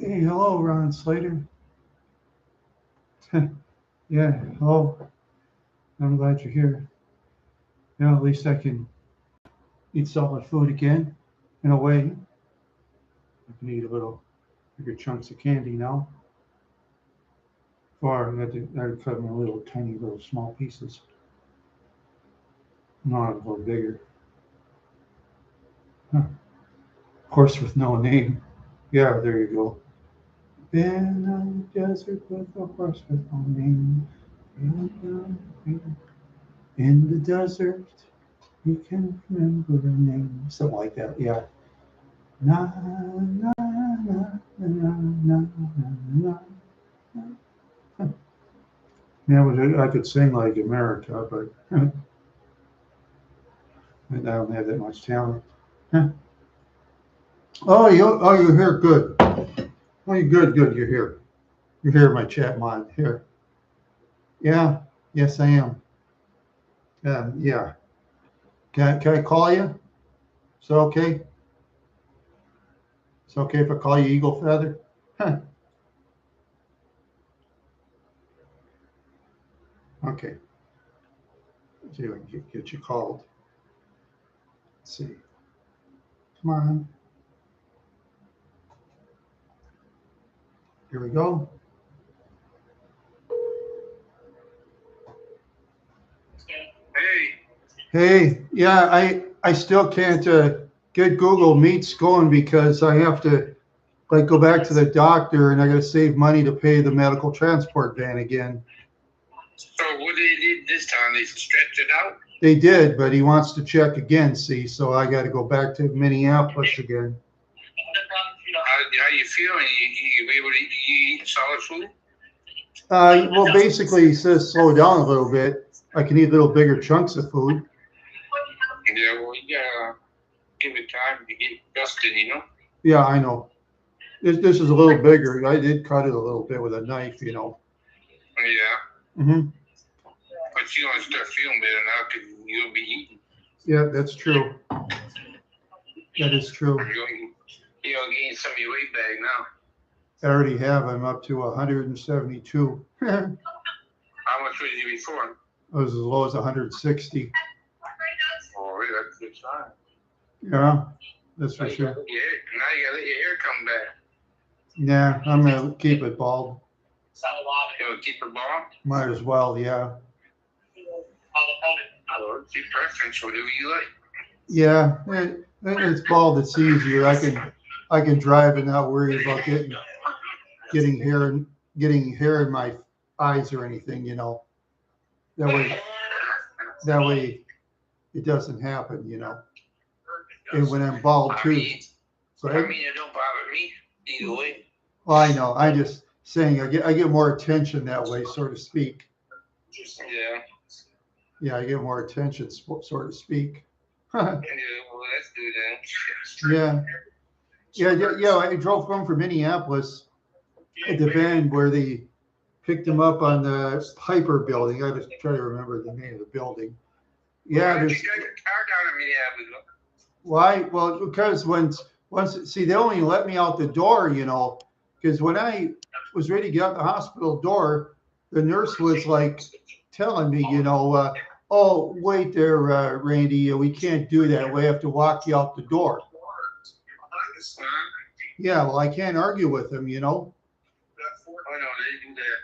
Hey, hello, Ron Slater. Yeah, hello. I'm glad you're here. Yeah, at least I can eat solid food again. In a way, I can eat a little bigger chunks of candy now. Or I had to cut them in little tiny little small pieces. Not a little bigger. Huh. Horse with no name. Yeah, there you go. Been on the desert with a horse with no name. In the desert, you can remember a name. Something like that. Yeah. Na na na na na na na. Yeah, I could sing like America, but I don't have that much talent. Oh, you're here. Good. Oh, you're good. Good. You're here. You're here, my chat mod. Here. Yeah. Yes, I am. Yeah. Can I call you? Is it okay? It's okay if I call you Eagle Feather? Okay. See if I can get you called. Let's see. Come on. Here we go. Hey, yeah, I still can't get Google Meets going because I have to like go back to the doctor and I got to save money to pay the medical transport van again. So what they did this time? They stretched it out. They did, but he wants to check again. See, so I got to go back to Minneapolis again. How you feeling? You able to eat solid food? Well, basically, he says slow down a little bit. I can eat little bigger chunks of food. Yeah, well, you gotta give it time to get adjusted, you know? Yeah, I know. This is a little bigger. I did cut it a little bit with a knife, you know. Yeah. Mm-hmm. But you gonna start feeling better now because you'll be eating. Yeah, that's true. That is true. You'll gain some of your weight back now. I already have. I'm up to 172. I How much was you before? was as low as 160. Oh, really? That's a good sign. Yeah, that's for sure. Yeah, now you gotta let your hair come back. Yeah, I'm gonna keep it bald. You'll keep it bald? Might as well, yeah. Oh, it's your preference, whatever you like. Yeah, it's bald. It's easier. I can drive and not worry about getting hair in my eyes or anything. You know, that way it doesn't happen. You know, and when I'm bald too. It don't bother me either way. Well, I know. I just saying I get more attention that way, so to speak. Yeah. Yeah, I get more attention, so to speak. Yeah, well, let's do Yeah. that. Yeah. I drove home from Minneapolis at the van where they picked him up on the Piper building. I just try to remember the name of the building. Yeah, there's. You got your car down in Minneapolis. Why? Well, because once see, they only let me out the door, you know, because when I was ready to get out the hospital door, the nurse was like telling me, you know, oh, wait there, Randy, we can't do that. We have to walk you out the door. Yeah, well, I can't argue with him, you know. Oh, no, they do that.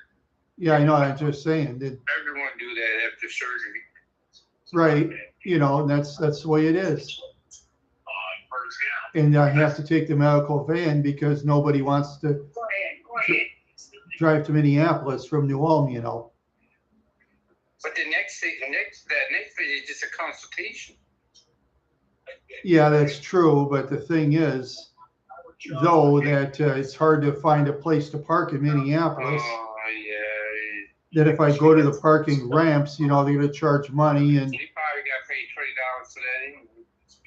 Yeah, I know. I'm just saying that everyone do that after surgery. Right. You know, and that's the way it is. And I have to take the medical van because nobody wants to drive to Minneapolis from New Ulm, you know. But that next thing is just a consultation. Yeah, that's true. But the thing is, though, that it's hard to find a place to park in Minneapolis. Oh, yeah. That if I go to the parking ramps, you know, they're going to charge money. And you probably got to pay $20 for that anyway.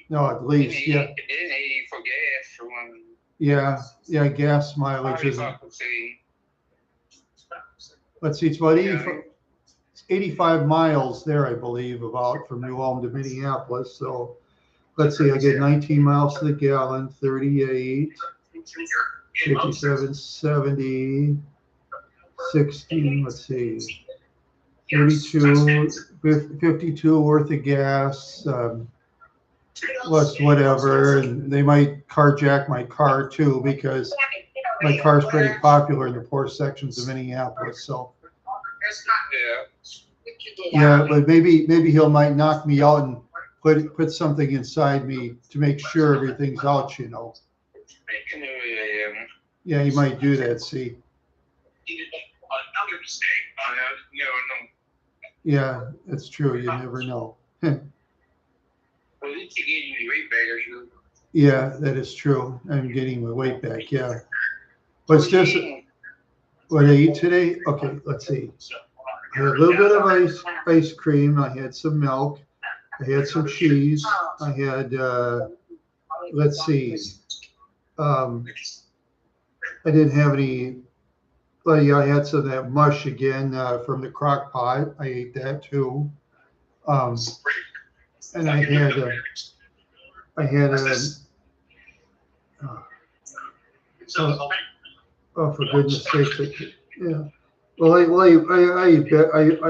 No, at least, yeah. Then 80 for gas for one. Yeah, gas mileage is. Let's see, it's about 85 miles there, I believe, about from New Ulm to Minneapolis. So let's see, I get 19 miles to the gallon, 38. 57, 70, 16, let's see, 32, 52 worth of gas, whatever, and they might carjack my car too, because my car's pretty popular in the poor sections of Minneapolis, so. Yeah, but maybe he'll might knock me out and put something inside me to make sure everything's out, you know. Yeah, he might do that, see. Yeah, that's true. You never know. Yeah, that is true. I'm getting my weight back. Yeah. But it's just what I eat today. Okay, let's see. I had a little bit of ice cream. I had some milk. I had some cheese. I had, let's see. I didn't have any. Well, yeah, I had some of that mush again from the crock pot. I ate that too. And I had oh, for goodness sakes. Yeah. Well, I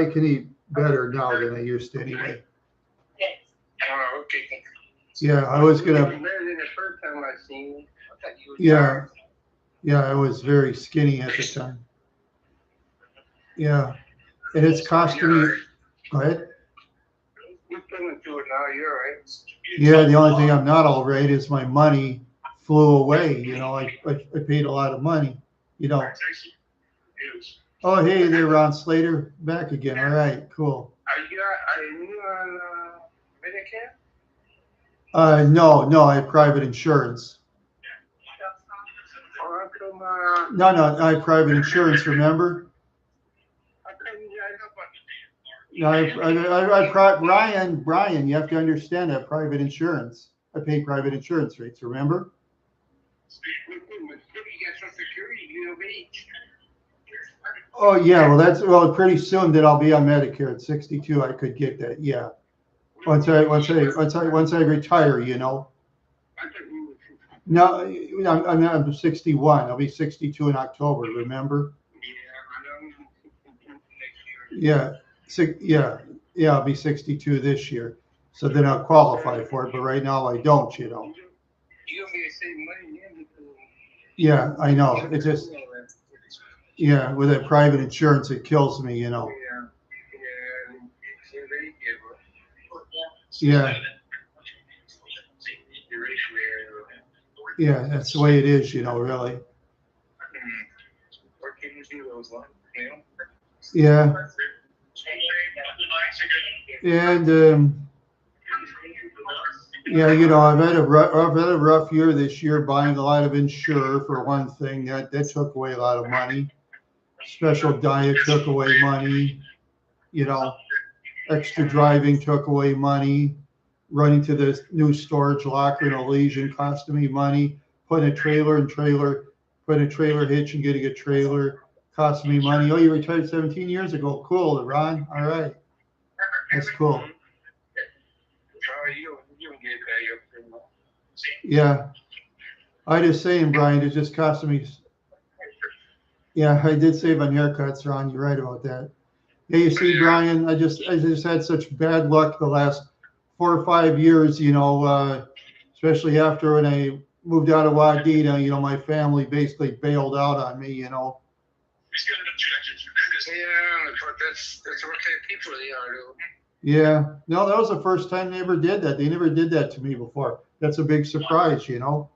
can eat better now than I used to anyway. Oh, okay. Yeah, I was gonna. Better than the first time I seen you. Yeah. Yeah, I was very skinny at the time. Yeah. And it's costing me. Go ahead. You're coming to it now. You're all right. Yeah, the only thing I'm not all right is my money flew away. You know, I paid a lot of money. You know. Oh, hey there, Ron Slater, back again. All right, cool. Are you on Medicare? No, I have private insurance. No, I have private insurance. Remember? Brian, you have to understand that private insurance. I pay private insurance rates. Remember? Oh yeah, well pretty soon that I'll be on Medicare at 62. I could get that. Yeah. Once I retire, you know. No, I'm 61. I'll be 62 in October. Remember? Yeah. I'll be 62 this year. So then I'll qualify for it. But right now I don't. You know. Yeah, I know. It just. Yeah, with that private insurance, it kills me. You know. Yeah. Yeah, that's the way it is, you know, really. Yeah. And yeah, you know, I've had a rough year this year, buying a lot of Insure for one thing. That took away a lot of money. Special diet took away money. You know, extra driving took away money. Running to the new storage locker in Elysian costing me money. Putting a trailer hitch and getting a trailer cost me money. Oh, you retired 17 years ago. Cool, Ron. All right. That's cool. Yeah. I just saying, Brian, it just cost me. Yeah, I did save on haircuts, Ron. You're right about that. Yeah, you see, Brian, I just had such bad luck the last 4 or 5 years, you know, especially after when I moved out of Wadena, you know, my family basically bailed out on me, you know. Yeah, but that's what kind of people they are, though. Yeah, no, that was the first time they ever did that. They never did that to me before. That's a big surprise, you know.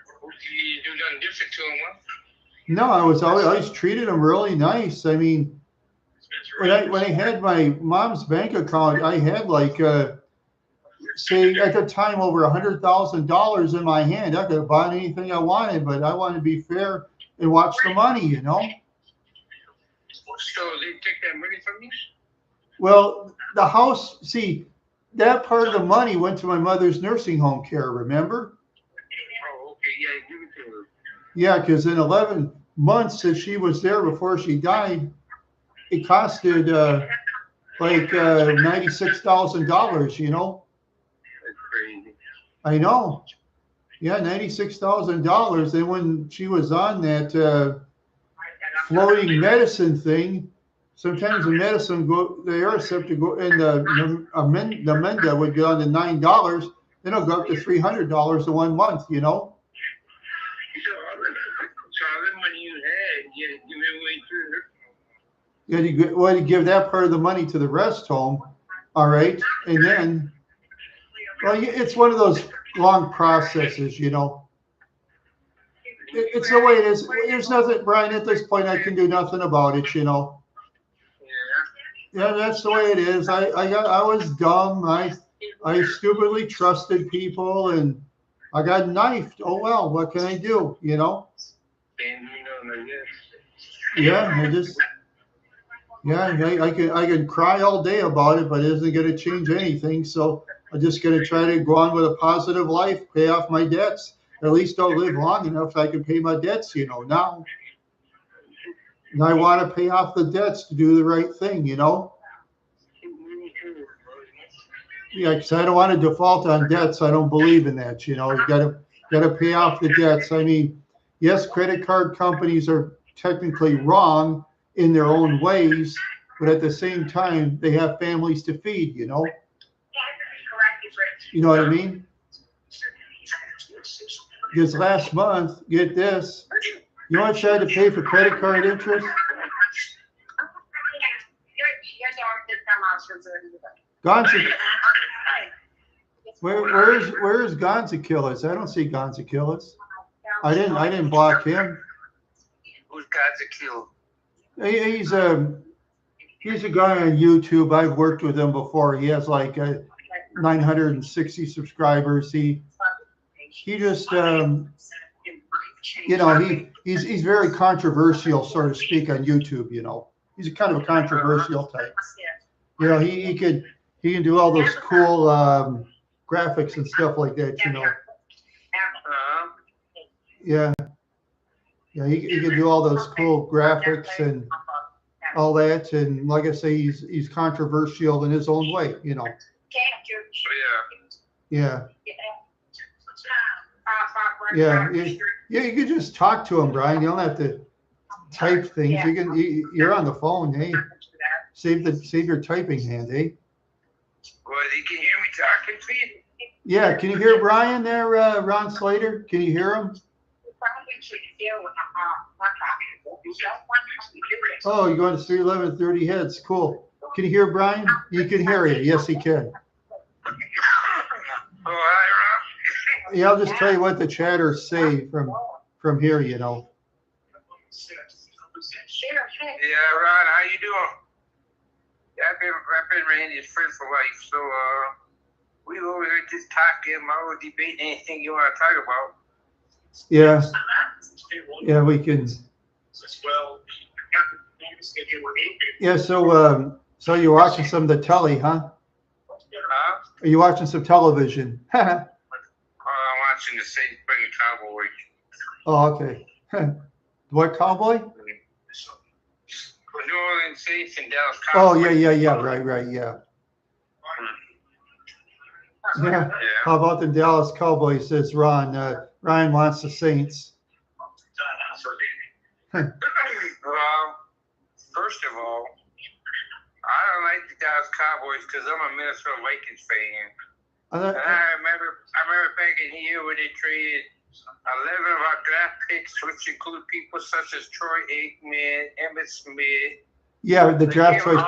You do nothing different to them, huh? No, I always treated them really nice. I mean, when I had my mom's bank account, I had like say at the time over $100,000 in my hand. I could have bought anything I wanted, but I wanted to be fair and watch the money, you know. So they take that money from you? Well, the house, see, that part of the money went to my mother's nursing home care, remember? Oh, okay, yeah, give it to her. Yeah, because in 11 months that she was there before she died, it costed like $96,000, you know? That's crazy. I know. Yeah, $96,000. And when she was on that floating medicine thing, sometimes the medicine go, the Aricept to go, and the Menda would go down to $9. Then it'll go up to $300 in 1 month. You know. So all the money you had, you went way through her. Yeah, you give that part of the money to the rest home, all right, and then, well, it's one of those long processes, you know. It's the way it is. There's nothing, Brian. At this point, I can do nothing about it, you know. Yeah, that's the way it is. I was dumb. I stupidly trusted people, and I got knifed. Oh well, what can I do? You know. Yeah, I can cry all day about it, but it isn't going to change anything. So I'm just going to try to go on with a positive life, pay off my debts. At least I'll live long enough I can pay my debts, you know, now. And I want to pay off the debts to do the right thing, you know. Yeah, because I don't want to default on debts. I don't believe in that, you know. You got to pay off the debts. I mean, yes, credit card companies are technically wrong in their own ways, but at the same time, they have families to feed, you know. You know what I mean? Because last month, get this, you know what I had to pay for credit card interest? Gonza, where's Gonzakillis? I don't see Gonzakillis. I didn't block him. Who's Gonzakillis? He's a guy on YouTube. I've worked with him before. He has like 960 subscribers. He just you know, he's very controversial, so to speak, on YouTube. You know, he's a kind of a controversial type. You know, he can do all those cool graphics and stuff like that. You know. Yeah. Yeah, he can do all those cool graphics and all that, and like I say, he's controversial in his own way, you know. Yeah. Yeah. You can just talk to him, Brian. You don't have to type things. You're on the phone, hey. Save your typing hand, eh? Well, you can hear me talking to you. Yeah, can you hear Brian there, Ron Slater? Can you hear him? Oh, you're going to 311 heads. Cool. Can you hear Brian? He can hear you. Yes, he can. Oh, hi, Ron. Yeah, I'll just tell you what the chatters say from here, you know. Yeah, Ron, how you doing? Yeah, I've been Randy's friend for life, so we over here just talking, I debate anything you want to talk about. Yeah. Yeah, we can. Yeah, so you're watching some of the telly, huh? Huh? Are you watching some television? I'm watching the St. Spring Cowboy. Oh, okay. What cowboy? New Orleans Saints and Dallas Cowboys. Oh, yeah. Right, yeah. Yeah. How about the Dallas Cowboys, says Ron. Ryan wants the Saints. Well, first of all, I don't like the Dallas Cowboys because I'm a Minnesota Vikings fan. And I remember back in here when they traded 11 of our draft picks, which include people such as Troy Aikman, Emmitt Smith. Yeah, the draft choice.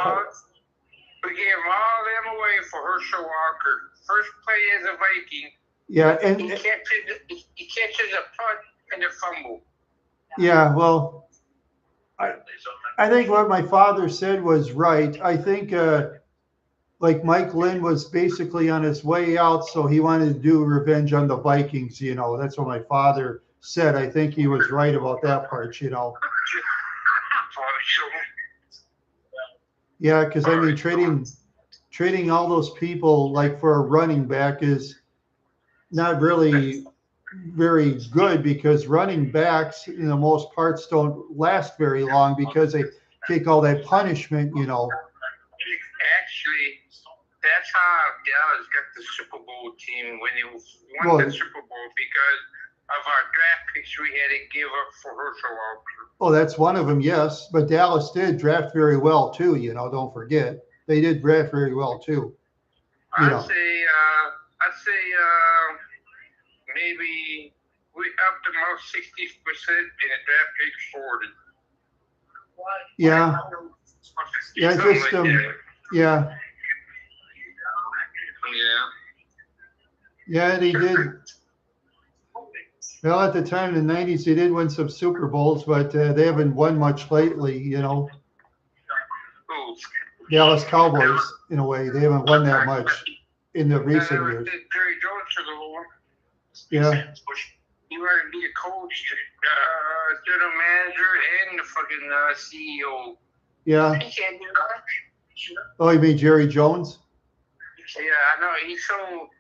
We gave all them away for Herschel Walker. First play as a Viking. Yeah, and he catches a punt and a fumble. Yeah, well, I think what my father said was right. I think like Mike Lynn was basically on his way out, so he wanted to do revenge on the Vikings, you know. That's what my father said. I think he was right about that part, you know. Yeah, because I mean, trading all those people like for a running back is not really very good, because running backs in the most parts don't last very long because they take all that punishment, you know. That's how Dallas got the Super Bowl team when they won the Super Bowl because of our draft picks we had to give up for Herschel Walker. Oh, that's one of them, yes. But Dallas did draft very well too. Don't forget they did draft very well too. I'd say maybe we upped about 60% in the draft picks forward. Yeah. Yeah, just yeah. Yeah, they did. Well, at the time in the 90s, they did win some Super Bowls, but they haven't won much lately, Dallas Cowboys, in a way. They haven't won that much in the recent years. Jerry Jones took over. Yeah. You want to be a coach, general manager, and the fucking CEO. Yeah. Oh, you mean Jerry Jones? Yeah, I know. He sold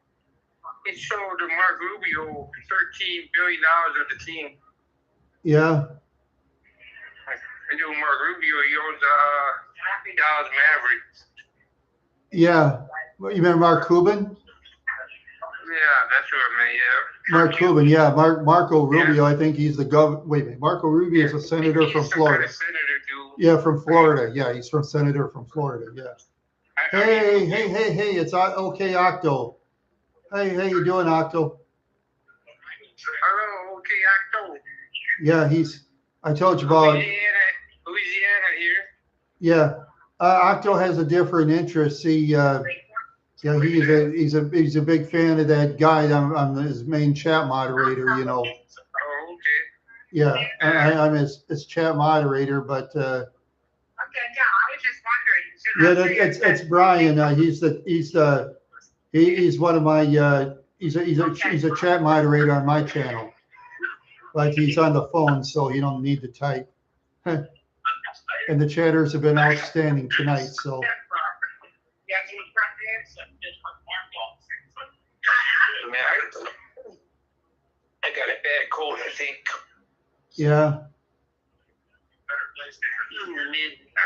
to Mark Rubio $13 billion of the team. Yeah. And Mark Rubio, he owns Dallas Mavericks. Yeah. You remember Mark Cuban? Yeah, that's what I mean, yeah. Mark Cuban, yeah. Marco Rubio, I think he's the governor. Wait a minute. Marco Rubio is a senator from Florida. Yeah, from Florida. Yeah, he's from senator from Florida. Yeah. Hey, it's okay, Octo. Hey, how you doing, Octo? Hello, okay, Octo. Yeah, I told you about. Louisiana here. Yeah, Octo has a different interest. He's a big fan of that guy. I'm his main chat moderator. Oh, okay. Yeah, I'm his chat moderator, but. Okay, yeah, I was just wondering. Yeah, it's Brian. He's one of my he's a chat moderator on my channel, but he's on the phone, so you don't need to type. And the chatters have been outstanding tonight. So. I got a bad cold, I think. Yeah.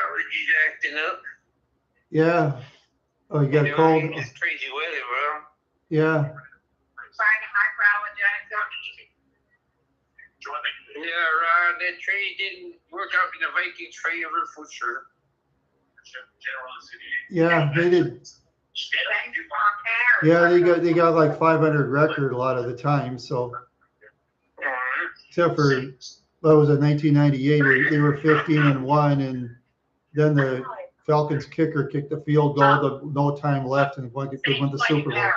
Allergies acting up. Yeah. Oh, you got a cold? It's crazy weather, bro. Yeah. Yeah, Ron, that trade didn't work out in the Vikings' favor for sure. Yeah, they did. Yeah, they got like 500 record a lot of the time. So, except for that was in 1998 where they were 15-1, and then the Falcons kicker kicked the field goal with no time left and won the Super Bowl.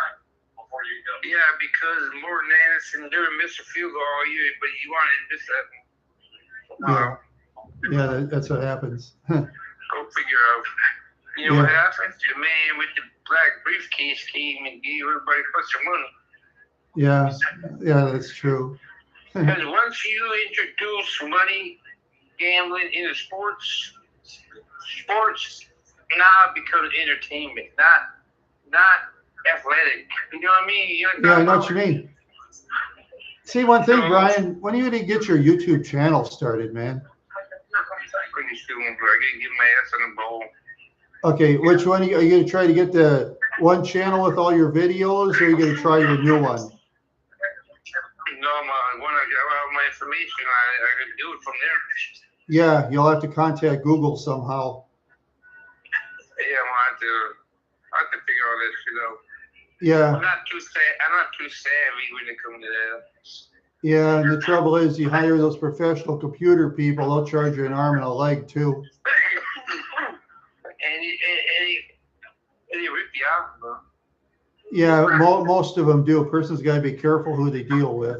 Yeah, because Morton Anderson didn't miss a field goal all year, but he wanted to miss that. Yeah, that's what happens. Go figure out. You know what happened? The man with the black briefcase came and gave everybody a bunch of money. Yeah, that's true. Because once you introduce money, gambling into sports now becomes entertainment, not athletic. You know what I mean? Yeah, I know what you mean. See, one thing, Brian, when are you going to get your YouTube channel started, man? Pretty soon, bro. I gotta get my ass on the bowl. Okay, which one are you going to try to get the one channel with all your videos, or are you going to try your new one? No, when I get all my information, I can do it from there. Yeah, you'll have to contact Google somehow. Yeah, I'll have to figure all this shit out. Yeah. I'm not too savvy when it comes to that. Yeah, and the trouble is, you hire those professional computer people, they'll charge you an arm and a leg too. and they rip you out, bro. Yeah, most of them do. A person's got to be careful who they deal with.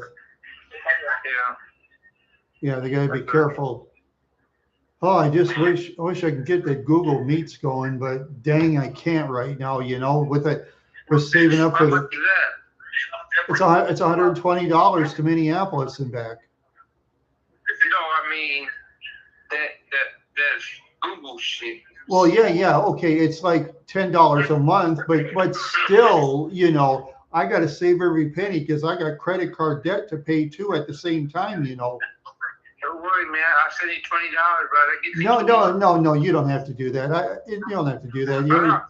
Yeah, they got to be careful. Oh, I wish I could get the Google Meets going, but dang, I can't right now. We're saving up for the. It's $120 to Minneapolis and back. No, I mean that's Google shit. Well, yeah, okay. It's like $10 a month, but still, I got to save every penny because I got credit card debt to pay too at the same time. Don't worry, man. I'll send you $20, brother. No, you don't have to do that. You don't have to do that. I don't have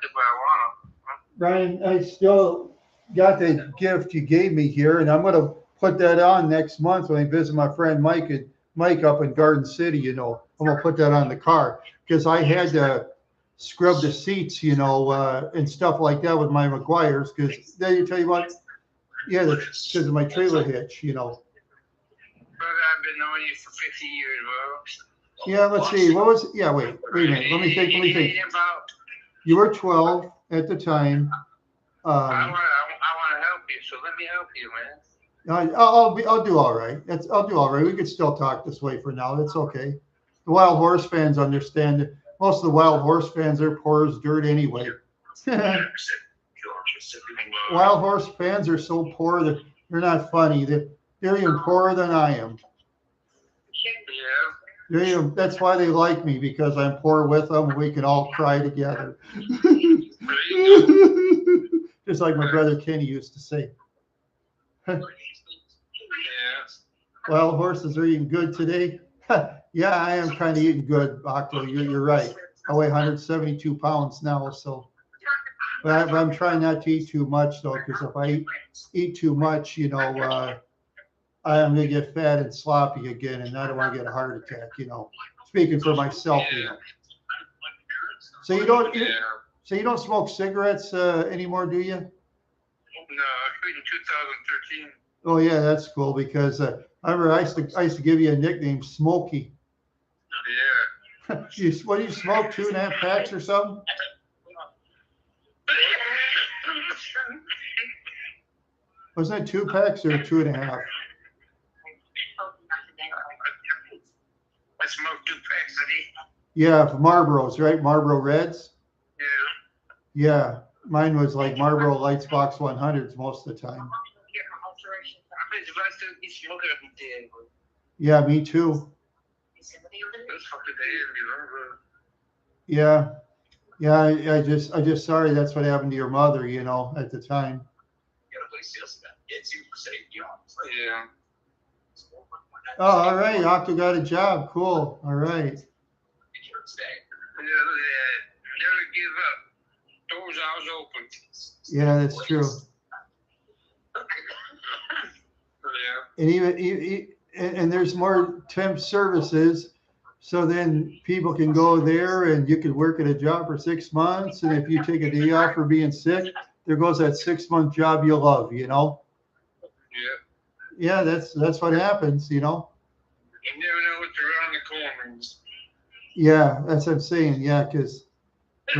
if I want them. Brian, I still got the gift you gave me here, and I'm gonna put that on next month when I visit my friend Mike up in Garden City. You know, I'm gonna put that on the car because I had to scrub the seats, you know, and stuff like that with my McGuire's. Because then you tell you what, yeah, that's because of my trailer hitch, you know. Brother, I've been knowing you for 50 years, bro. Yeah, let's see. What was? Yeah, wait a minute. Let me think. You were 12 at the time. I want to help you, so let me help you, man. I'll do all right. I'll do all right. We could still talk this way for now. It's okay. The Wild Horse fans understand it. Most of the Wild Horse fans are poor as dirt anyway. Wild Horse fans are so poor that they're not funny. They're even poorer than I am. Yeah. That's why they like me, because I'm poor with them and we can all cry together. Just like my brother Kenny used to say. Wild horses are eating good today. Yeah, I am kind of eating good, Octo. You're right. I weigh 172 pounds now, so. But I'm trying not to eat too much, though, because if I eat too much, you know, I'm going to get fat and sloppy again, and I don't want to get a heart attack, you know. Speaking for myself, you know. So you don't smoke cigarettes anymore, do you? No, I quit in 2013. Oh yeah, that's cool because I remember I used to give you a nickname, Smokey. Yeah. What do you smoke? 2.5 packs or something? Wasn't it 2 packs or 2.5? I smoked 2 packs a day. Yeah, Marlboros, right? Marlboro Reds. Yeah. Yeah, mine was like Marlboro Lights Box 100s most of the time. Yeah, me too. Yeah, yeah. I just sorry that's what happened to your mother. You know, at the time. Yeah. Oh, all right. Octo got a job. Cool. All right. Never give up. Doors always open. Yeah, that's true. Yeah. And even there's more temp services, so then people can go there and you could work at a job for 6 months, and if you take a day off for being sick, there goes that 6-month job you love, you know. Yeah. Yeah, that's what happens, you know. You never know what's around the corner. Yeah, that's what I'm saying. Yeah, because I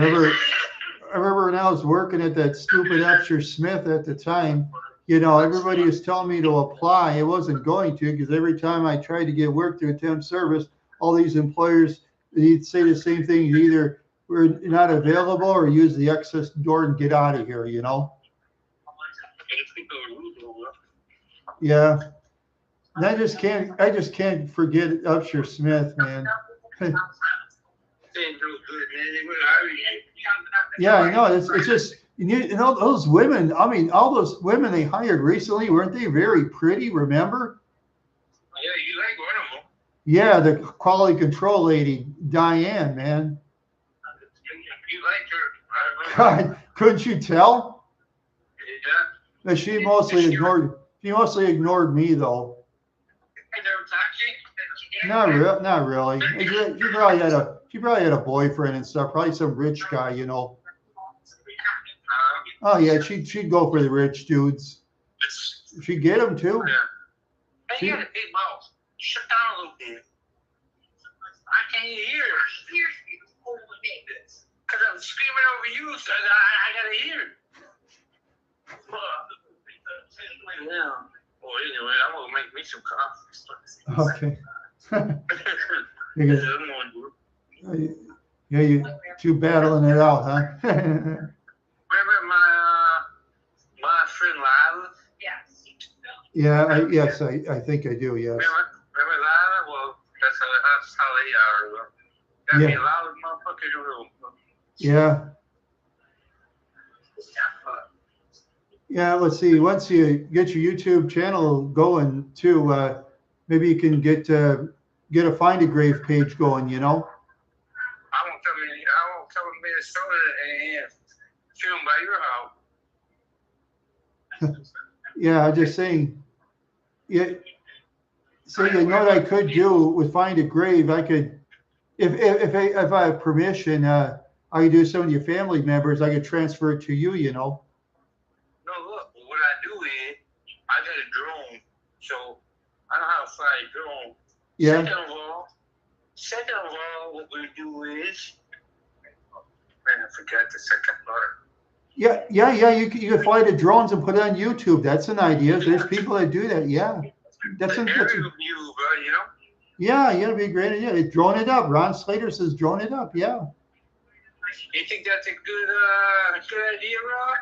remember when I was working at that stupid Upshur Smith at the time, you know, everybody was telling me to apply. I wasn't going to, because every time I tried to get work through a temp service, all these employers, they'd say the same thing. You either were not available or use the access door and get out of here, you know. Yeah. And I just can't forget Upshur Smith, man. Yeah, I know. It's just, you know, those women, I mean, all those women they hired recently, weren't they very pretty, remember? Yeah, you like one of them. Yeah, the quality control lady, Diane, man. You like her. God, couldn't you tell? Yeah. But she mostly ignored me, though. Not really. She probably had a boyfriend and stuff, probably some rich guy, you know. Oh yeah, she'd go for the rich dudes. She'd get them too. Yeah. Hey, you got a big mouth. Shut down a little bit. I can't hear. Because I'm screaming over you, so I gotta hear. Yeah. Well, anyway, I'm gonna make me some coffee. Okay. Yeah, you two battling it out, huh? Remember my friend Lila? Yes. Yeah, yes, I think I do, yes. Remember Lila? Well, that's how they are. That mean Lila's motherfucker. Yeah. Yeah, let's see. Once you get your YouTube channel going too, maybe you can get a Find a Grave page going, you know. I won't come Minnesota and film by your house. Yeah, I'm just saying. Yeah. So you know what I could do with find a grave? I could, if I have permission, I could do some of your family members. I could transfer it to you. You know. No, look. What I do is I got a drone, so I know how to fly a drone. Yeah. Second of all, what we do is, man, I forgot the second part. Yeah. You can fly the drones and put it on YouTube. That's an idea. There's people that do that. Yeah. That's an aerial view, bro. You know. Yeah, it'd be a great idea. Drone it up. Ron Slater says drone it up. Yeah. You think that's a good idea, Ron?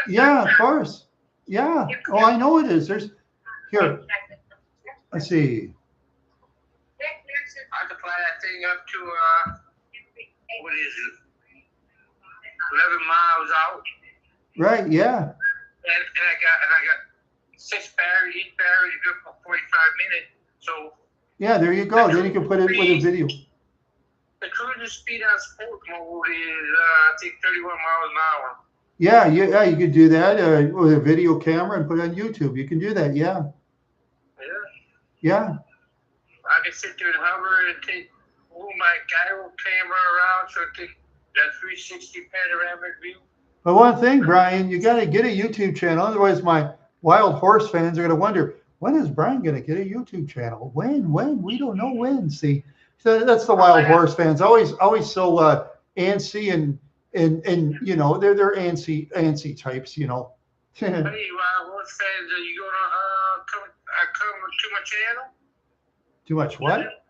Yeah, of course. Yeah. Oh, I know it is. There's here. Let's see. I could fly that thing up to what is it? 11 miles out. Right. Yeah. And I got 6 batteries. Each battery is good for 45 minutes. So. Yeah, there you go. Then you can put it with a video. The cruising speed on sport mode is I think 31 miles an hour. Yeah, you could do that with a video camera and put it on YouTube. You can do that. Yeah. Yeah. I can sit there and hover and move my gyro camera around so I take that 360 panoramic view. But one thing, Brian, you got to get a YouTube channel. Otherwise, my wild horse fans are going to wonder, when is Brian going to get a YouTube channel? When? We don't know when. See, so that's the wild horse fans. Always so antsy and you know they're antsy types. You know. Hey, wild horse fans, are you gonna come to my channel? Too much what?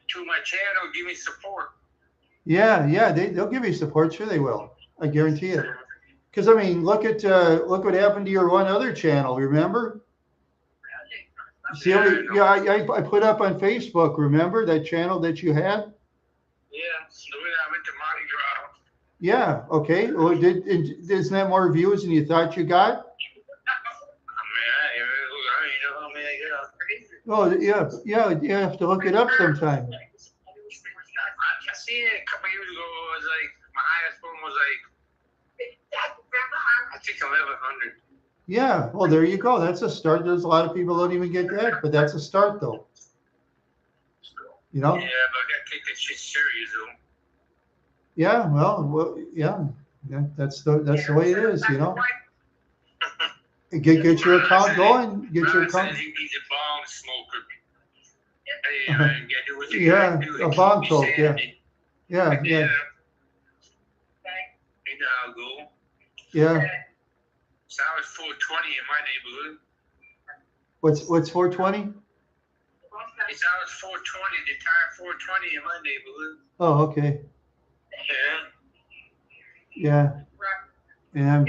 To my channel, give me support. Yeah, they'll give you support. Sure, they will. I guarantee it. Because I mean, look what happened to your one other channel. Remember? See, I put up on Facebook. Remember that channel that you had? Yeah, the way I went to Mardi Gras. Yeah. Okay. Well, isn't that more views than you thought you got? Oh yeah. You have to look it up sometime. I seen it a couple years ago. It was like my highest one was like I think 1,100. Yeah. Well, there you go. That's a start. There's a lot of people don't even get that, but that's a start, though. You know. Yeah, but I gotta take this shit serious, though. Yeah. Well. Yeah. That's the way it is. You know. Get your account going. Get your account. He's a bomb smoker. Hey, yeah, a bomb smoke. Yeah. You know how I go. Yeah. So I was 420 in my neighborhood. What's 420? It's I was 420, the tire 420 in my neighborhood. Oh, okay. Yeah. And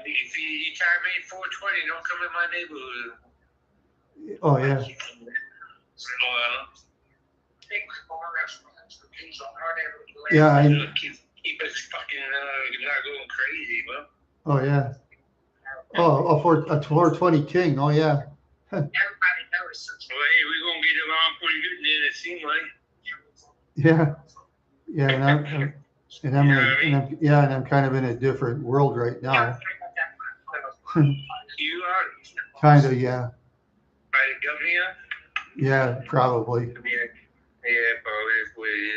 if you tire me 420, don't come in my neighborhood. Oh yeah. Yeah. Keep us fucking not going crazy, bro. Oh yeah. Oh, a 420 King. Oh yeah. Everybody knows. Well, hey, we're gonna get along pretty good then. It seems like. Yeah. And I'm kind of in a different world right now. You are. Kind of, yeah. By the governor. Yeah, probably. Yeah, probably.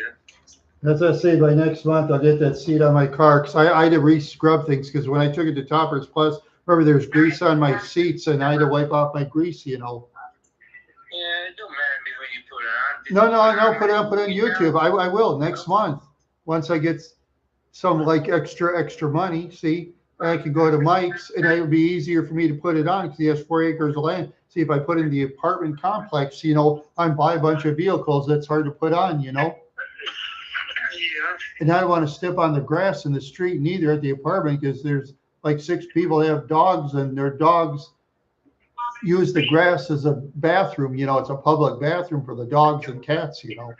As I say, by next month I'll get that seat on my car because I had to re-scrub things because when I took it to Toppers Plus, remember there's grease on my seats and I had to wipe off my grease, you know. Yeah, it don't matter to me when you put it on. No, put it on YouTube. I will next month once I get some like extra money. See, I can go to Mike's and it would be easier for me to put it on because he has 4 acres of land. See, if I put in the apartment complex, you know, I buy a bunch of vehicles. That's hard to put on, you know. Yeah. And I don't want to step on the grass in the street neither at the apartment because there's like 6 people that have dogs and their dogs use the grass as a bathroom. You know, it's a public bathroom for the dogs and cats, you know.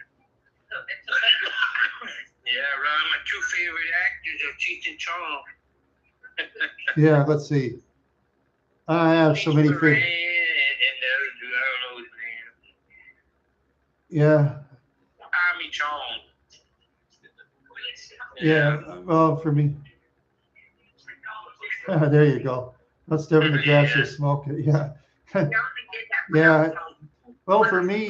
Yeah, Ron, my 2 favorite actors are Cheech and Chong. Yeah, let's see. I have so many favorites. Yeah. Army Chong. Yeah. Well, for me. There you go. That's Devin DeGrasse is smoking. Yeah. Yeah. Well, for me,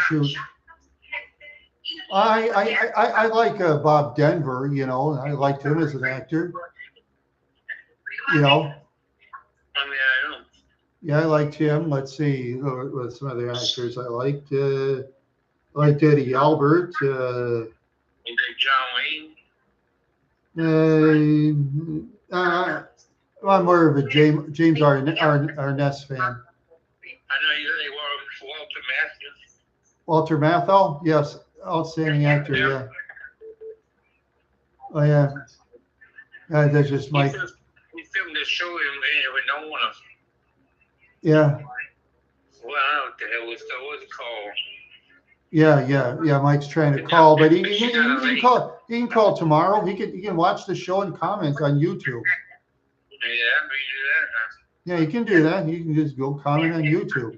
shoot. I like Bob Denver, you know, I liked him as an actor, you know. Yeah, I liked him. Let's see, what some other actors I liked. Eddie Albert. You like John Wayne? I'm more of a James Arness fan. I know you like Walter Matthau. Walter Matthau, yes, outstanding actor. Yeah. Oh yeah. That's just my. He filmed this show with no one. Yeah. Well, I don't know what the hell was it called. Yeah. Mike's trying to call, but he can call. He can call tomorrow. He can watch the show and comment on YouTube. Yeah, we do that. Yeah, you can do that. You can just go comment on YouTube.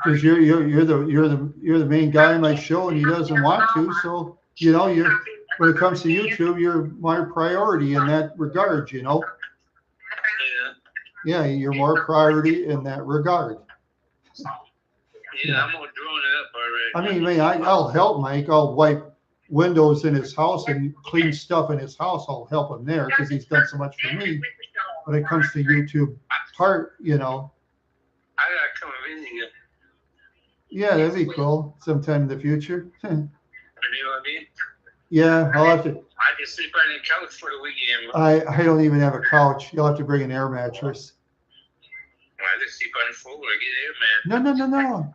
Because you're the main guy on my show, and he doesn't want to. So you know, when it comes to YouTube, you're my priority in that regard. You know. Yeah, you're more priority in that regard. Yeah, I'm all drawn up already. I mean, I'll help Mike. I'll wipe windows in his house and clean stuff in his house. I'll help him there because he's done so much for me. When it comes to YouTube part, you know. I gotta come and visit you. Yeah, that'd be cool. Sometime in the future. You know what I mean? Yeah, I'll have to. I can sleep on the couch for the weekend. I don't even have a couch. You'll have to bring an air mattress. I just sleep on the floor. I get air, man. No. No.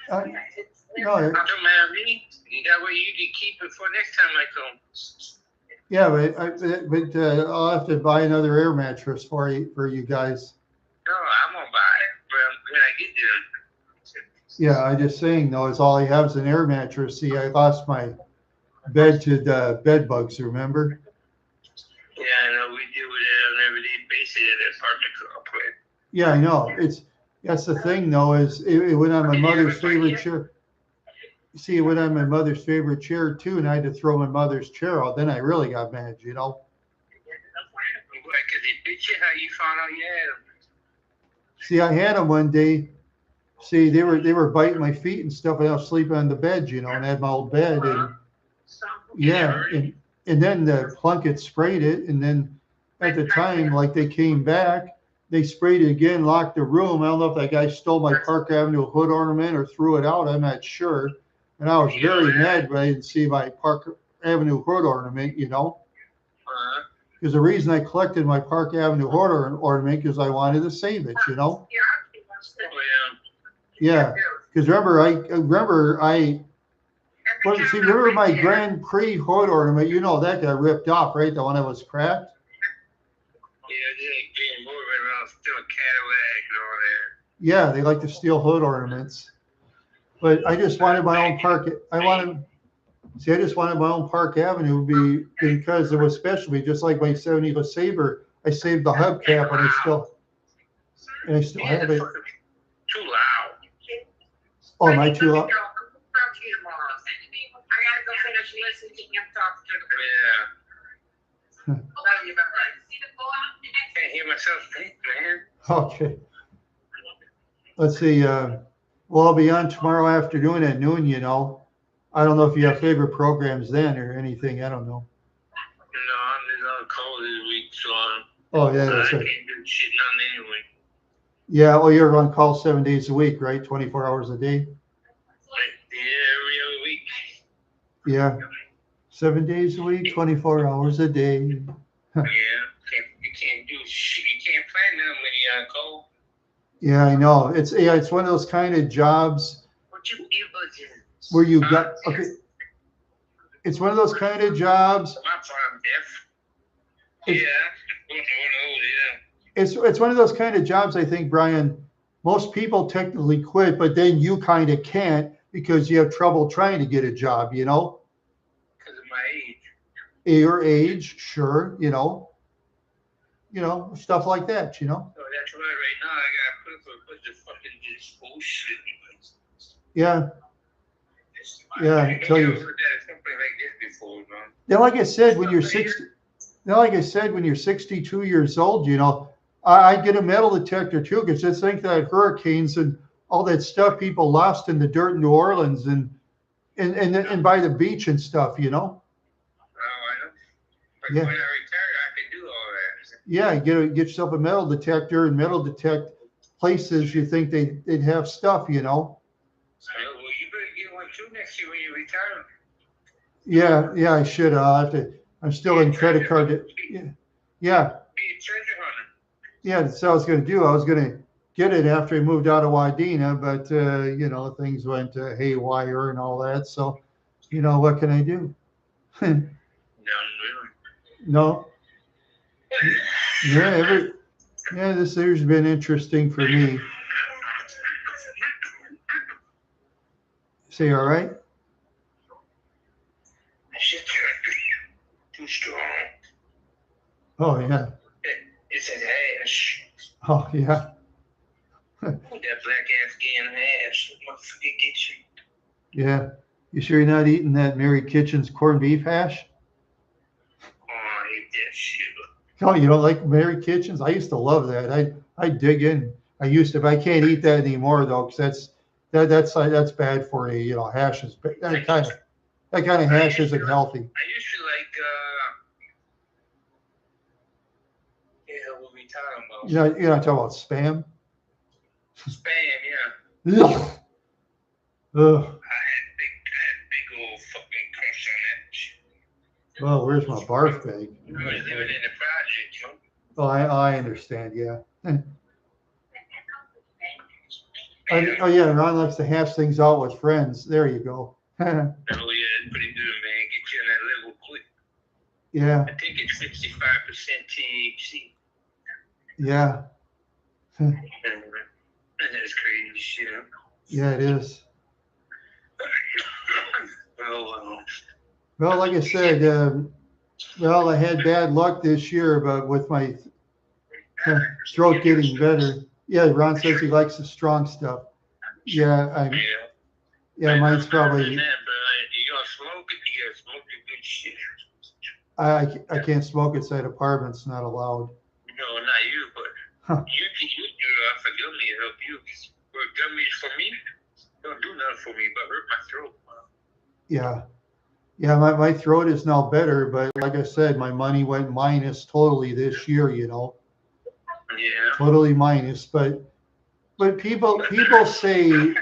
Don't mind me. You got what you can keep it for next time I come. Yeah, but I'll have to buy another air mattress for you guys. No, I'm gonna buy it when I get there. Yeah, I'm just saying though, is all I have is an air mattress. See, I lost my bed to the bed bugs. Remember? Yeah, I know. We deal with it on every day basis at the apartment complex. Yeah, I know. That's the thing though, is it went on my mother's favorite chair. See, it went on my mother's favorite chair too, and I had to throw my mother's chair out. Then I really got mad, you know. Because they bitch you how you found out you had them. See, I had them one day. See, they were biting my feet and stuff, and I was sleeping on the bed, you know, and I had my old bed, and yeah, and then the Plunkett sprayed it, and then at the time, like they came back, they sprayed it again, locked the room. I don't know if that guy stole my Park Avenue hood ornament or threw it out. I'm not sure. And I was very mad when I didn't see my Park Avenue hood ornament, you know. Because the reason I collected my Park Avenue hood ornament because I wanted to save it, you know. Yeah, because remember my Grand Prix hood ornament? You know that got ripped off, right? The one that was cracked. Yeah, they like to steal hood ornaments. But I just wanted my own park. I just wanted my own Park Avenue because it was special. Just like my 70 Sabre, I saved the hubcap and I still have it. Too loud. Oh, am I too loud? Yeah. Can't hear myself think, man. Okay. Let's see. Well, I'll be on tomorrow afternoon at noon, you know. I don't know if you have favorite programs then or anything. I don't know. No, I'm just on call this week, so oh, yeah, that's I right. can't do shit none anyway. Yeah, well, you're on call 7 days a week, right? 24 hours a day? Yeah, every other week. Yeah. 7 days a week, 24 hours a day. Yeah, you can't do shit. You can't plan nothing when you're on call. Yeah, I know. It's one of those kind of jobs where you got It's one of those kind of jobs. I'm deaf. Yeah. It's one of those kind of jobs, I think, Brian. Most people technically quit, but then you kind of can't because you have trouble trying to get a job, you know? Because of my age. Your age, sure, you know, stuff like that, you know? So that's right now I got to put the fucking this bullshit. Yeah. Yeah, I tell you. Something like this before, man. Yeah, like I said, when you're 60, Now, like I said, when you're 62 years old, you know, I get a metal detector too, because just think that hurricanes and all that stuff people lost in the dirt in New Orleans and by the beach and stuff, you know. Oh, I know. But Yeah. when I retire, I can do all that. Yeah, get yourself a metal detector and metal detect places you think they'd have stuff, you know. Well, you better get one too next year when you retire. Yeah, I should. I'll have to. I'm still in credit card. Yeah, Be a treasure hunter. yeah. That's what I was going to do. I was going to get it after I moved out of Wadena, but you know, things went haywire and all that. So, you know, what can I do? No. Yeah, this year's been interesting for me. Say all right? Too strong. Oh yeah. It's an hash. Oh yeah. That black Afghan hash. Motherfucker get you. Yeah. You sure you're not eating that Mary Kitchen's corned beef hash? Oh, I hate that shit. Oh, you don't like Mary Kitchen's? I used to love that. I dig in. I used to, but I can't eat that anymore though, because that's bad for you. You know, hash is that kind of hash isn't healthy. I used to like yeah, what we talking about? You're not talking about spam. Spam, yeah. Ugh. Ugh. I had big old fucking crush on that shit. Well, where's my barf bag? I was living in the project, you know. Oh, I understand. Yeah. Oh yeah, Ron likes to hash things out with friends. There you go. Oh yeah, it's pretty good, man. Get you on that level quick. Yeah. I think it's 65% THC. Yeah. That's crazy shit. Yeah, it is. Well, Well, like I said, I had bad luck this year, but with my throat getting better. Yeah, Ron says he likes the strong stuff. Yeah, mine's probably. You gonna smoke it? You gotta smoke the good shit. I can't smoke inside apartments, not allowed. No, not you, but you do it off a gummy to help you. Well, gummies for me don't do nothing for me but hurt my throat. Yeah, my throat is now better, but like I said, my money went minus totally this year, you know. Yeah. Totally minus, but people say,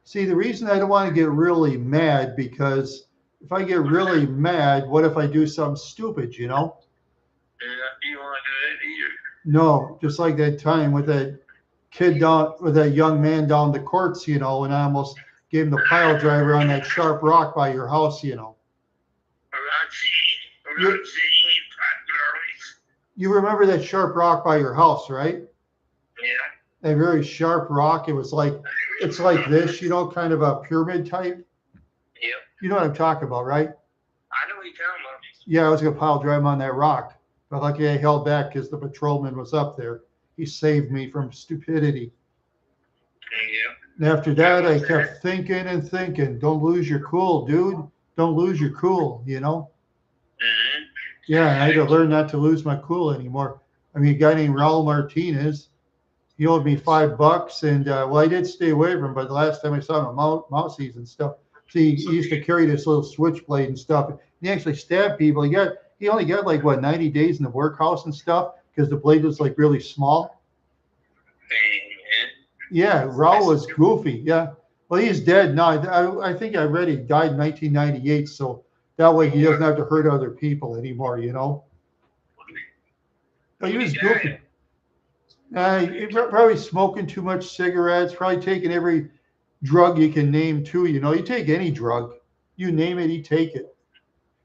see, the reason I don't want to get really mad, because if I get really mad, what if I do something stupid, you know? Yeah, you want to do that either? No, just like that time with that kid down, with that young man down the courts, you know, and I almost gave him the pile driver on that sharp rock by your house, you know. You remember that sharp rock by your house, right? Yeah. A very sharp rock. It's like this, you know, kind of a pyramid type. Yep. You know what I'm talking about, right? I know what you're talking about. Yeah, I was gonna pile drive him on that rock, but luckily I held back because the patrolman was up there. He saved me from stupidity. Yeah. And after that, I kept thinking and thinking. Don't lose your cool, dude. Don't lose your cool, you know? Mm-hmm. Yeah, I had to learn not to lose my cool anymore. I mean, a guy named Raul Martinez, he owed me $5, and well, I did stay away from him, but the last time I saw him, mousies and stuff. See, he used to carry this little switchblade and stuff. He actually stabbed people. He only got like 90 days in the workhouse and stuff because the blade was like really small. Yeah, Raul was goofy. Yeah. Well, he's dead now. I think I read he died in 1998, so that way he doesn't have to hurt other people anymore, you know? But he was goofy. He probably smoking too much cigarettes, probably taking every drug you can name too, you know? You take any drug, you name it, he take it.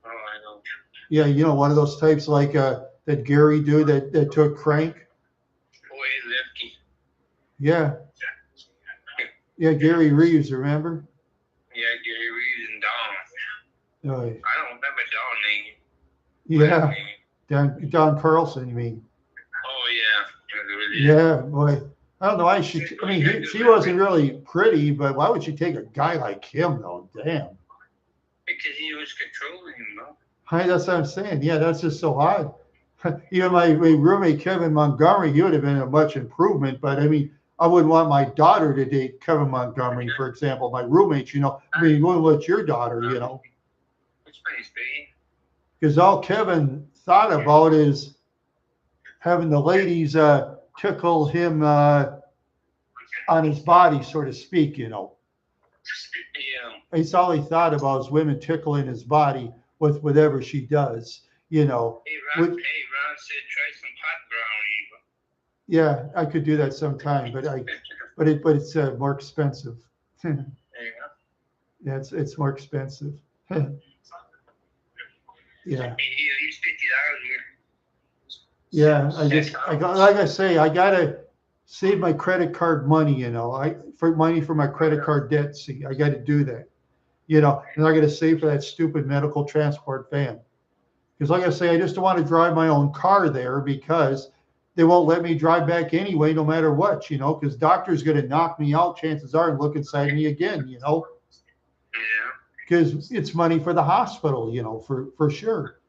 Oh, I know. Yeah, you know, one of those types like that Gary dude that took crank. Boy, Lefty. Yeah. Yeah, Gary Reeves, remember? Yeah, Gary Reeves and Don. Oh, I don't remember Don name. yeah, Don Carlson, you mean? Oh, yeah. Yeah, boy. I don't know why she wasn't really pretty, but why would she take a guy like him, though? Damn. Because he was controlling him, though. That's what I'm saying. Yeah, that's just so odd. Even my roommate Kevin Montgomery, he would have been a much improvement. But I mean, I wouldn't want my daughter to date Kevin Montgomery, for example. My roommate, I mean, you wouldn't let your daughter, because all Kevin thought about is having the ladies tickle him on his body, so to speak. Yeah. It's all he thought about is women tickling his body with whatever she does. Hey, Ron said try some pot brownie. Yeah, I could do that sometime, but it's more expensive. There you go. Yeah, it's more expensive. Yeah. He's $50 here. Yeah, I gotta save my credit card money. For my credit card debt. See, I got to do that. And I got to save for that stupid medical transport van. Because like I say, I just don't want to drive my own car there because they won't let me drive back anyway, no matter what, because doctor's going to knock me out, chances are, and look inside me again, Yeah. Because it's money for the hospital, for sure.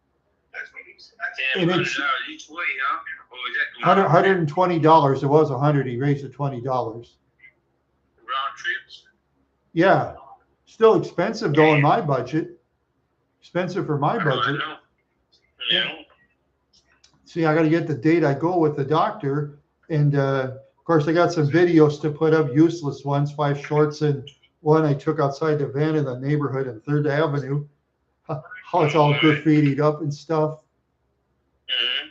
And it's each way, huh? Or is that $120. It was $100. He raised it $20. Round trips? Yeah. Still expensive though in my budget. Expensive for my budget. Yeah. See, I got to get the date I go with the doctor. And of course, I got some videos to put up, useless ones, 5 shorts and one I took outside the van in the neighborhood in 3rd Avenue. How it's all graffitied up and stuff. Mm-hmm.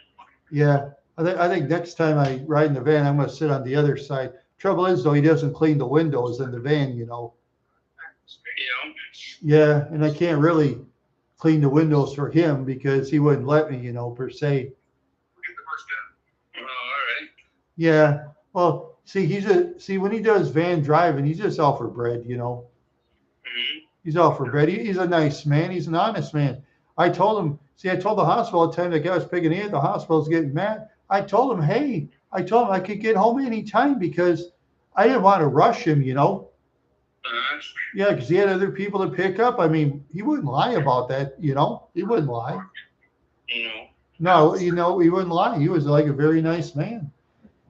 Yeah. I think next time I ride in the van, I'm going to sit on the other side. Trouble is, though, he doesn't clean the windows in the van, Yeah, and I can't really clean the windows for him because he wouldn't let me, per se. Oh, all right. Yeah. Well, see, when he does van driving, he's just out for bread, Mm-hmm. He's out for bread. He's a nice man. He's an honest man. I told the hospital the time the guy was picking in, the hospital's getting mad. I told him I could get home anytime because I didn't want to rush him, Yeah, because he had other people to pick up. I mean, he wouldn't lie about that, He wouldn't lie. No, he wouldn't lie. He was like a very nice man.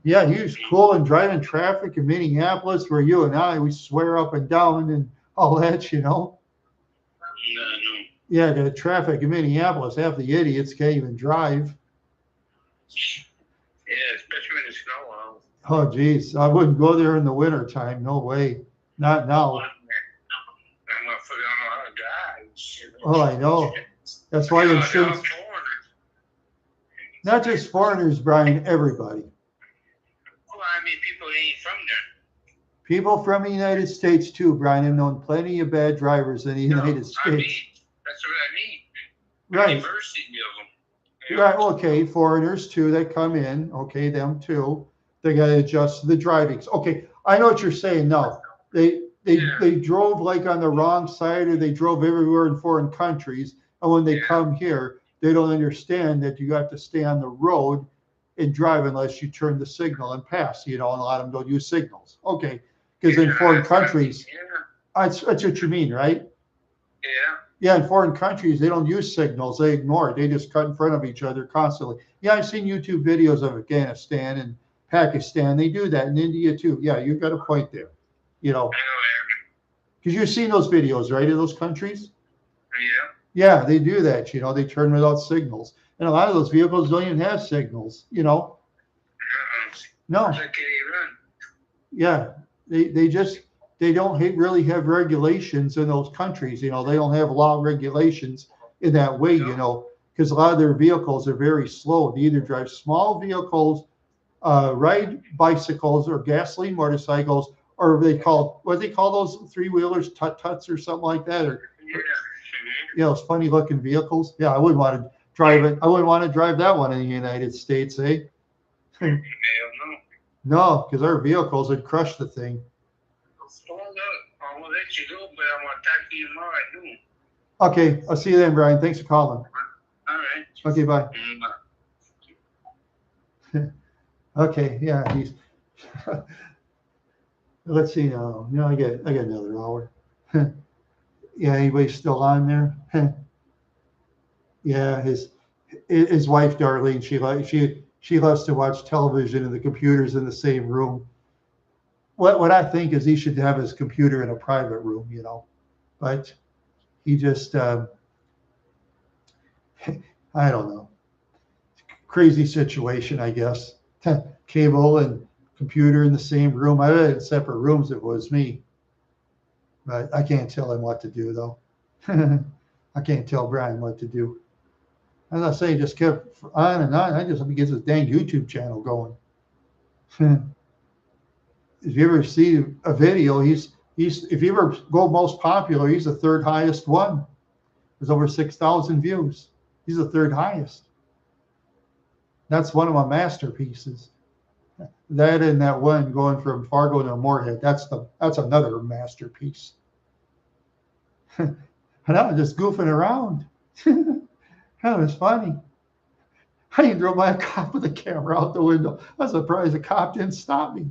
Yeah, he was cool and driving traffic in Minneapolis where you and I, we swear up and down and all that, No. Yeah, the traffic in Minneapolis, half the idiots can't even drive. Yeah, especially when it's snow. Oh, geez. I wouldn't go there in the winter time. No way. Not now. I'm not how to drive. Oh, I know. That's why insurance. Not just foreigners, Brian, everybody. Well, I mean, people ain't from there. People from the United States, too, Brian. I've known plenty of bad drivers in the United States. That's what I mean. Right. Diversity of them. Right. Okay. Foreigners, too, that come in. Okay. Them, too. They got to adjust to the driving. Okay. I know what you're saying. No. They drove like on the wrong side or they drove everywhere in foreign countries. And when they come here, they don't understand that you have to stay on the road and drive unless you turn the signal and pass, and a lot of them don't use signals. Okay. Because in foreign countries, that's what you mean, right? Yeah. Yeah, in foreign countries, they don't use signals. They ignore it. They just cut in front of each other constantly. Yeah, I've seen YouTube videos of Afghanistan and Pakistan. They do that in India, too. Yeah, you've got a point there. Because you've seen those videos, right, in those countries? Yeah. Yeah, they do that. They turn without signals. And a lot of those vehicles don't even have signals, No. Yeah, they don't really have regulations in those countries. They don't have law regulations in that way, because a lot of their vehicles are very slow. They either drive small vehicles, ride bicycles or gasoline motorcycles, or what they call those 3-wheelers, tut-tuts or something like that, or those funny looking vehicles. Yeah, I wouldn't want to drive it. I wouldn't want to drive that one in the United States, eh? No, because our vehicles would crush the thing. I'll let you go, but I'm going to talk to you tomorrow at noon. Okay, I'll see you then, Brian. Thanks for calling. All right. Okay, bye. Okay, yeah, he's. Let's see now. I got another hour. Yeah, anybody still on there? Yeah, his wife Darlene, she loves to watch television and the computer's in the same room. What I think is he should have his computer in a private room, you know. But he just I don't know. Crazy situation, I guess. Cable and computer in the same room. I would have separate rooms if it was me. But I can't tell him what to do though. I can't tell Brian what to do. As I say, just kept on and on. I just hope he gets his dang YouTube channel going. If you ever see a video, he's if you ever go most popular, he's the third highest one. There's over 6,000 views. He's the third highest. That's one of my masterpieces. That and that one going from Fargo to Moorhead. That's another masterpiece. And I was just goofing around. That was funny. I even drove by a cop with a camera out the window. I was surprised the cop didn't stop me.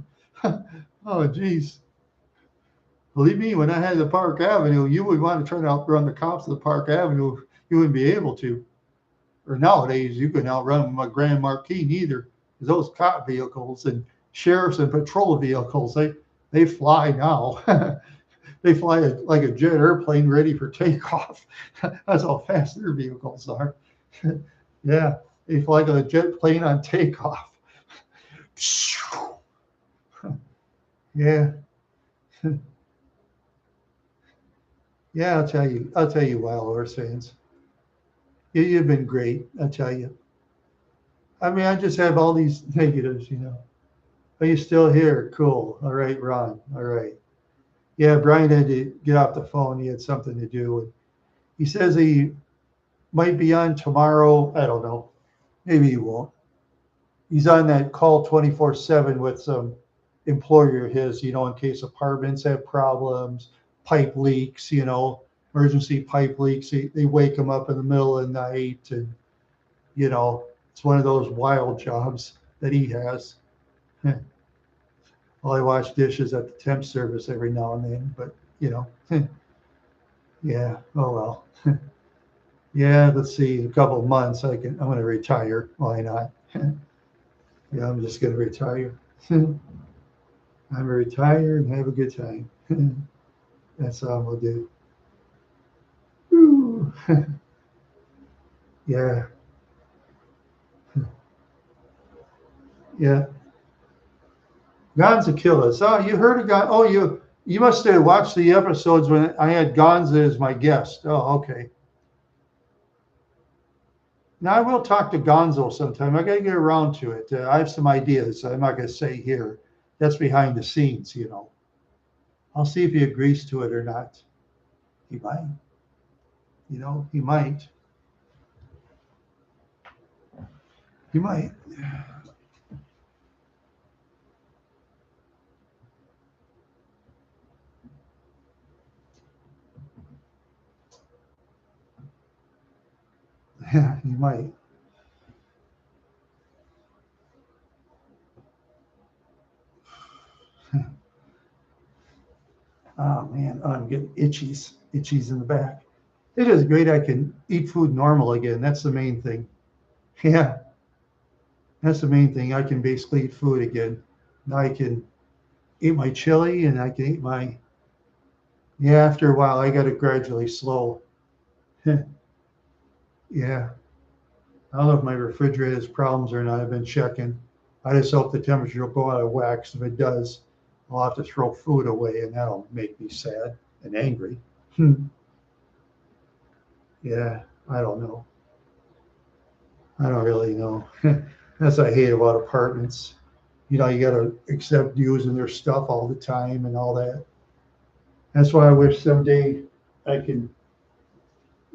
Oh, geez. Believe me, when I had the Park Avenue, you would want to try to outrun the cops of the Park Avenue. You wouldn't be able to. Or nowadays, you couldn't outrun a Grand Marquis neither. Because those cop vehicles and sheriffs and patrol vehicles, they fly now. They fly like a jet airplane ready for takeoff. That's how fast their vehicles are. Yeah, they fly like a jet plane on takeoff. Yeah. Yeah, I'll tell you, Wild Horse fans. You've been great, I tell you. I mean, I just have all these negatives, you know. Are you still here? Cool. All right, Ron. All right. Yeah, Brian had to get off the phone. He had something to do. He says he might be on tomorrow. I don't know. Maybe he won't. He's on that call 24/7 with some employer of his, you know, in case apartments have problems, pipe leaks, you know, emergency pipe leaks. They wake him up in the middle of the night. And, you know, it's one of those wild jobs that he has. Well, I wash dishes at the temp service every now and then, but, you know, yeah, oh well. Yeah, let's see, a couple of months I'm going to retire. Why not? Yeah, I'm just going to retire. I'm going to retire and have a good time. That's all I'm going to do. Yeah. Yeah. Gonza killers. Oh, you heard of Gonza? Oh, you must have watched the episodes when I had Gonza as my guest. Oh, okay. Now I will talk to Gonzo sometime. I got to get around to it. I have some ideas. I'm not going to say here. That's behind the scenes, you know. I'll see if he agrees to it or not. He might. You know, he might. He might. Yeah, he might. Oh man, I'm getting itchies in the back. It is great. I can eat food normal again. That's the main thing. Yeah, that's the main thing. I can basically eat food again. Now I can eat my chili and I can eat my. Yeah, after a while, I got it gradually slow. Yeah, I don't know if my refrigerator has problems or not. I've been checking. I just hope the temperature will go out of whack. If it does, I'll have to throw food away, and that'll make me sad and angry. Yeah, I don't know. I don't really know. That's what I hate about apartments. You know, you got to accept using their stuff all the time and all that. That's why I wish someday I can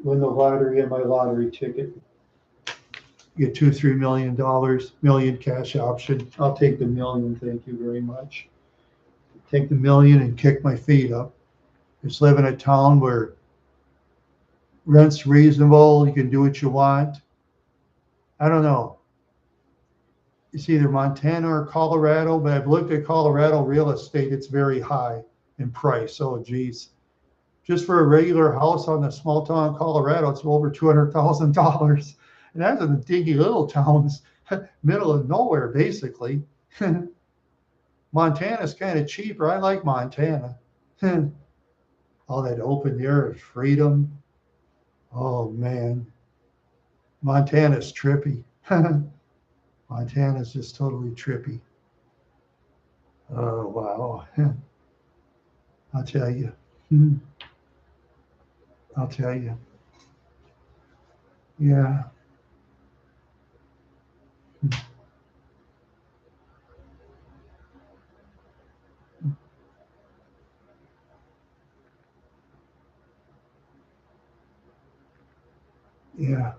win the lottery and my lottery ticket. Get $2-3 million cash option. I'll take the million. Thank you very much. Take the million and kick my feet up. Just live in a town where rent's reasonable. You can do what you want. I don't know. It's either Montana or Colorado, but I've looked at Colorado real estate. It's very high in price. Oh, geez. just for a regular house on a small town in Colorado, it's over $200,000. And that's in the dinky little towns, middle of nowhere, basically. Montana's kind of cheaper. I like Montana. All that open air and freedom. Oh, man. Montana's trippy. Montana's just totally trippy. Oh, wow. I'll tell you. I'll tell you. Yeah. Yeah.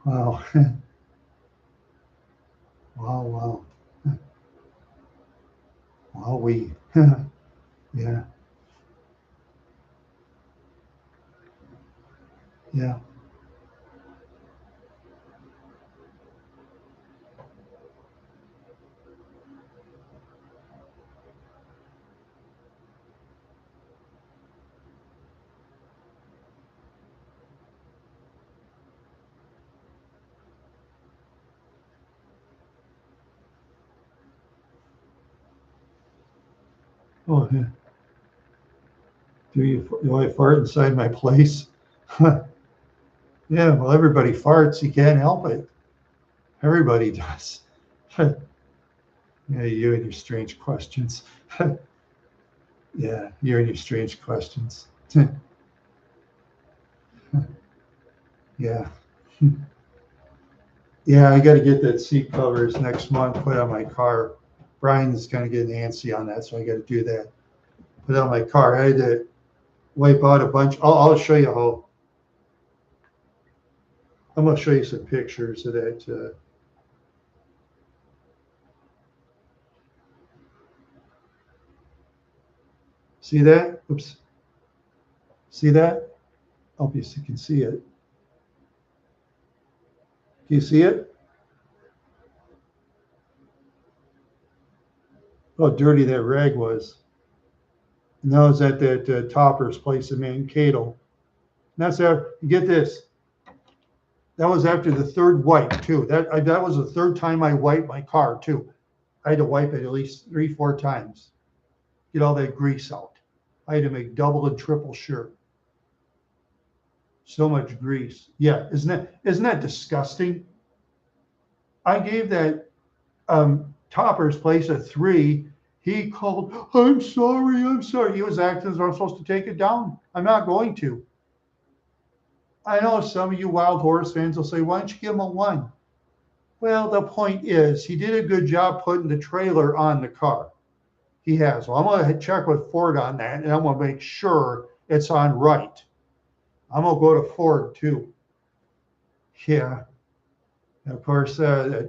Wow. Wow, wow. Wow, we. Yeah. Yeah. Oh, yeah. Do I fart inside my place? Yeah, well, everybody farts. You can't help it. Everybody does. Yeah, you and your strange questions. Yeah, you and your strange questions. Yeah. Yeah, I got to get that seat covers next month, put on my car. Brian's kind of getting antsy on that, so I got to do that. Put on my car. I had to wipe out a bunch. I'll show you how. I'm going to show you some pictures of that. See that? Oops. See that? Hope you can see it. Do you see it? How dirty that rag was. And that was at that Topper's place in Mankato. And that's after, get this. That was after the third wipe too. That was the third time I wiped my car too. I had to wipe it at least 3-4 times. Get all that grease out. I had to make double and triple sure. So much grease. Yeah, isn't that disgusting? I gave that Topper's place a 3. He called, I'm sorry. He was acting as though I'm supposed to take it down. I'm not going to. I know some of you Wild Horse fans will say, why don't you give him a 1? Well, the point is, he did a good job putting the trailer on the car. He has. Well, I'm going to check with Ford on that, and I'm going to make sure it's on right. I'm going to go to Ford, too. Yeah. And of course, at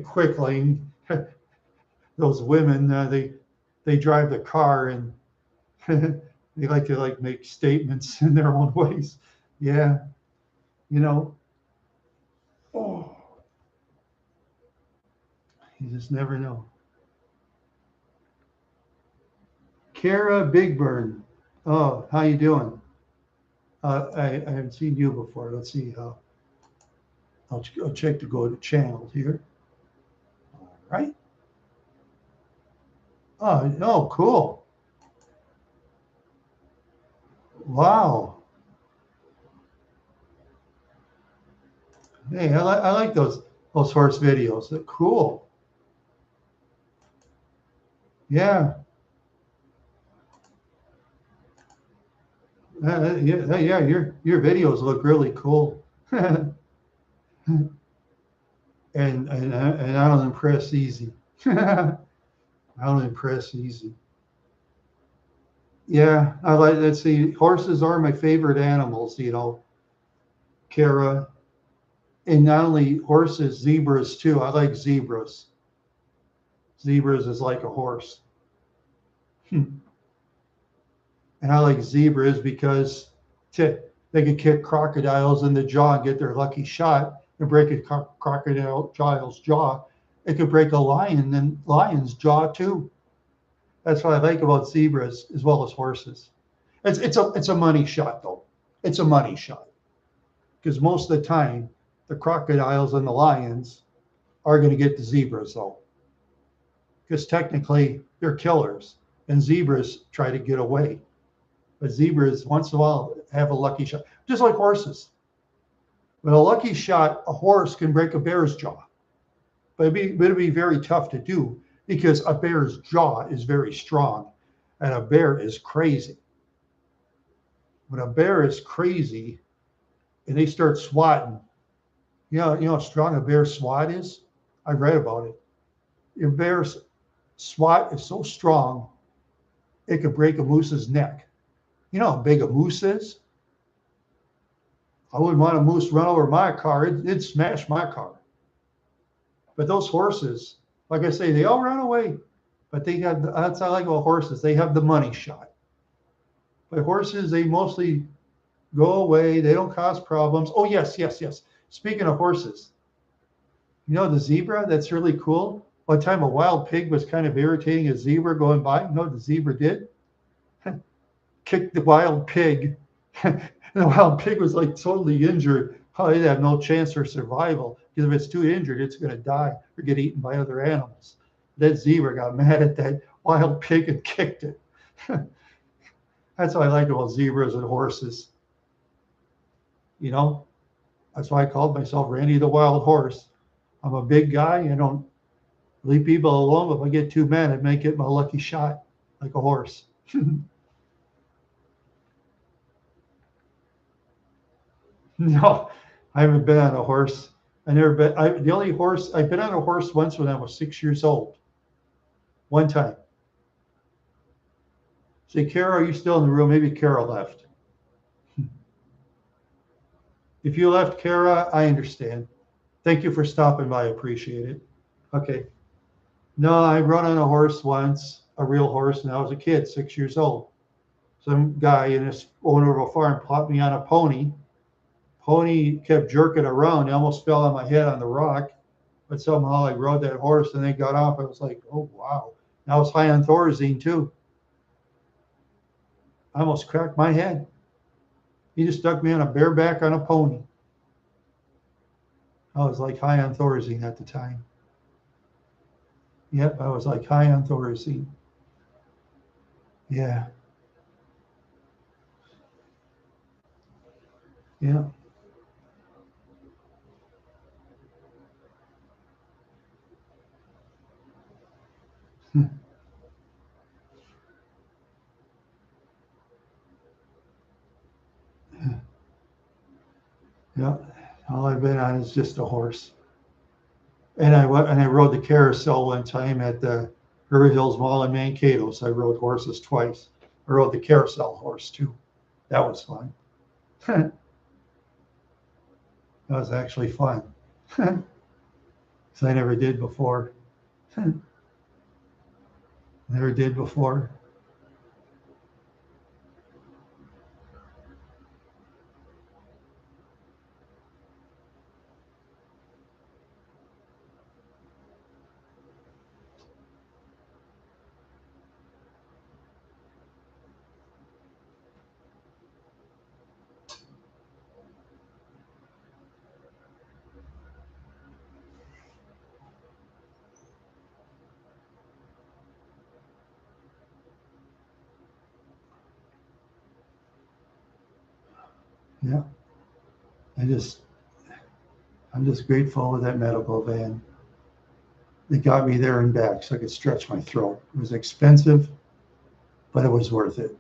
Quick Lane, those women, they drive the car, and they like to make statements in their own ways. Yeah. You know, oh, you just never know. Kara Bigburn. Oh, how you doing? I haven't seen you before. Let's see how. I'll check to go to channel here. All right. Oh, cool. Wow. Hey, I like those horse videos. They're cool. Yeah. Yeah. Your videos look really cool. and I don't impress easy. I don't impress easy. Yeah, let's see. Horses are my favorite animals, Kara. And not only horses, zebras too. I like zebras. Zebras is like a horse. And I like zebras because They could kick crocodiles in the jaw and get their lucky shot and break a crocodile's jaw. It could break a lion's jaw too. That's what I like about zebras as well as horses. It's a money shot though. It's a money shot because most of the time the crocodiles and the lions are going to get the zebras though, because technically they're killers and zebras try to get away. But zebras once in a while have a lucky shot, just like horses. With a lucky shot, a horse can break a bear's jaw, but it'd be very tough to do because a bear's jaw is very strong and a bear is crazy. When a bear is crazy and they start swatting, you know how strong a bear's swat is? I read about it. Your bear's swat is so strong, it could break a moose's neck. You know how big a moose is? I wouldn't want a moose run over my car. It'd smash my car. But those horses, like I say, they all run away. But that's how I like about horses. They have the money shot. But horses, they mostly go away. They don't cause problems. Oh, yes. Speaking of horses, you know the zebra? That's really cool. One time a wild pig was kind of irritating a zebra going by. You know what the zebra did? Kicked the wild pig. And the wild pig was like totally injured. Oh, it'd have no chance for survival because if it's too injured, it's going to die or get eaten by other animals. That zebra got mad at that wild pig and kicked it. That's what I like about zebras and horses. You know, that's why I called myself Randy the Wild Horse. I'm a big guy. I don't leave people alone. If I get too mad, I may get my lucky shot like a horse. No, I haven't been on a horse. I never been. The only horse I've been on a horse once when I was 6 years old. One time. Say, Kara, are you still in the room? Maybe Kara left. If you left, Kara, I understand. Thank you for stopping by. I appreciate it. Okay. No, I rode on a horse once, a real horse, and I was a kid, 6 years old. Some guy in this owner of a farm put me on a pony. Pony kept jerking around. I almost fell on my head on the rock, but somehow I rode that horse and they got off. I was like, oh, wow. And I was high on Thorazine, too. I almost cracked my head. He just stuck me on a bareback on a pony. I was like high on Thorazine at the time. Yep, I was like high on Thorazine. Yeah. Yeah. Yeah. All I've been on is just a horse. And I rode the carousel one time at the River Hills Mall in Mankato. So I rode horses twice. I rode the carousel horse too. That was fun. That was actually fun. Because I never did before. Never did before. Yeah. I'm just grateful with that medical van. It got me there and back so I could stretch my throat. It was expensive, but it was worth it.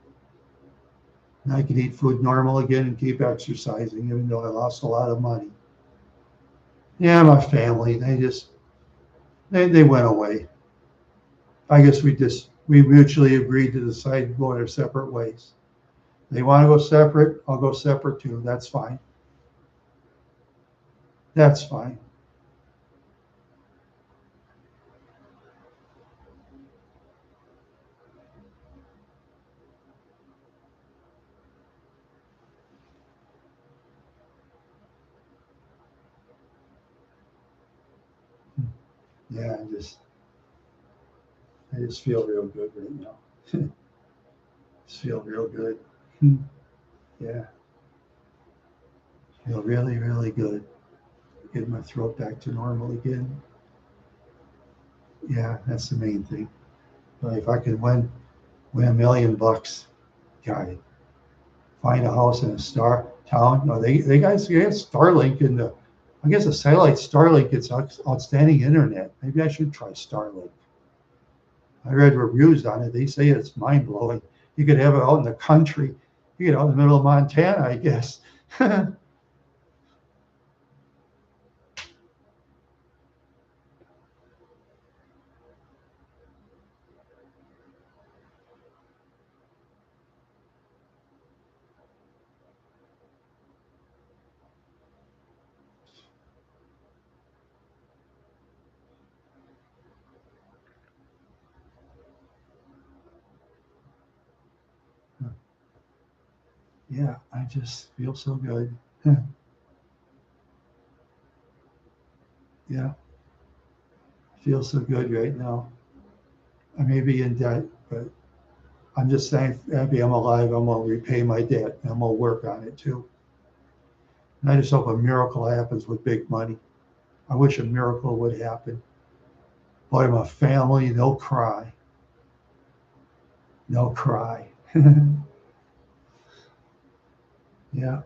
And I could eat food normal again and keep exercising, even though I lost a lot of money. Yeah, my family, they went away. I guess we mutually agreed to decide to go our separate ways. They want to go separate, I'll go separate too. That's fine. That's fine. Yeah, I just feel real good right now. Just feel real good. Yeah, feel really, really good. Get my throat back to normal again. Yeah, that's the main thing. But if I could win $1 million, God, find a house in a star town. No, they guys get Starlink in the. I guess a satellite Starlink gets outstanding internet. Maybe I should try Starlink. I read reviews on it. They say it's mind blowing. You could have it out in the country. You get out in the middle of Montana, I guess. Yeah, I just feel so good. Yeah, feel so good right now. I may be in debt, but I'm just saying, happy I'm alive. I'm gonna repay my debt. I'm gonna work on it too. And I just hope a miracle happens with big money. I wish a miracle would happen. Boy, my family, they'll cry. They'll cry. Yeah.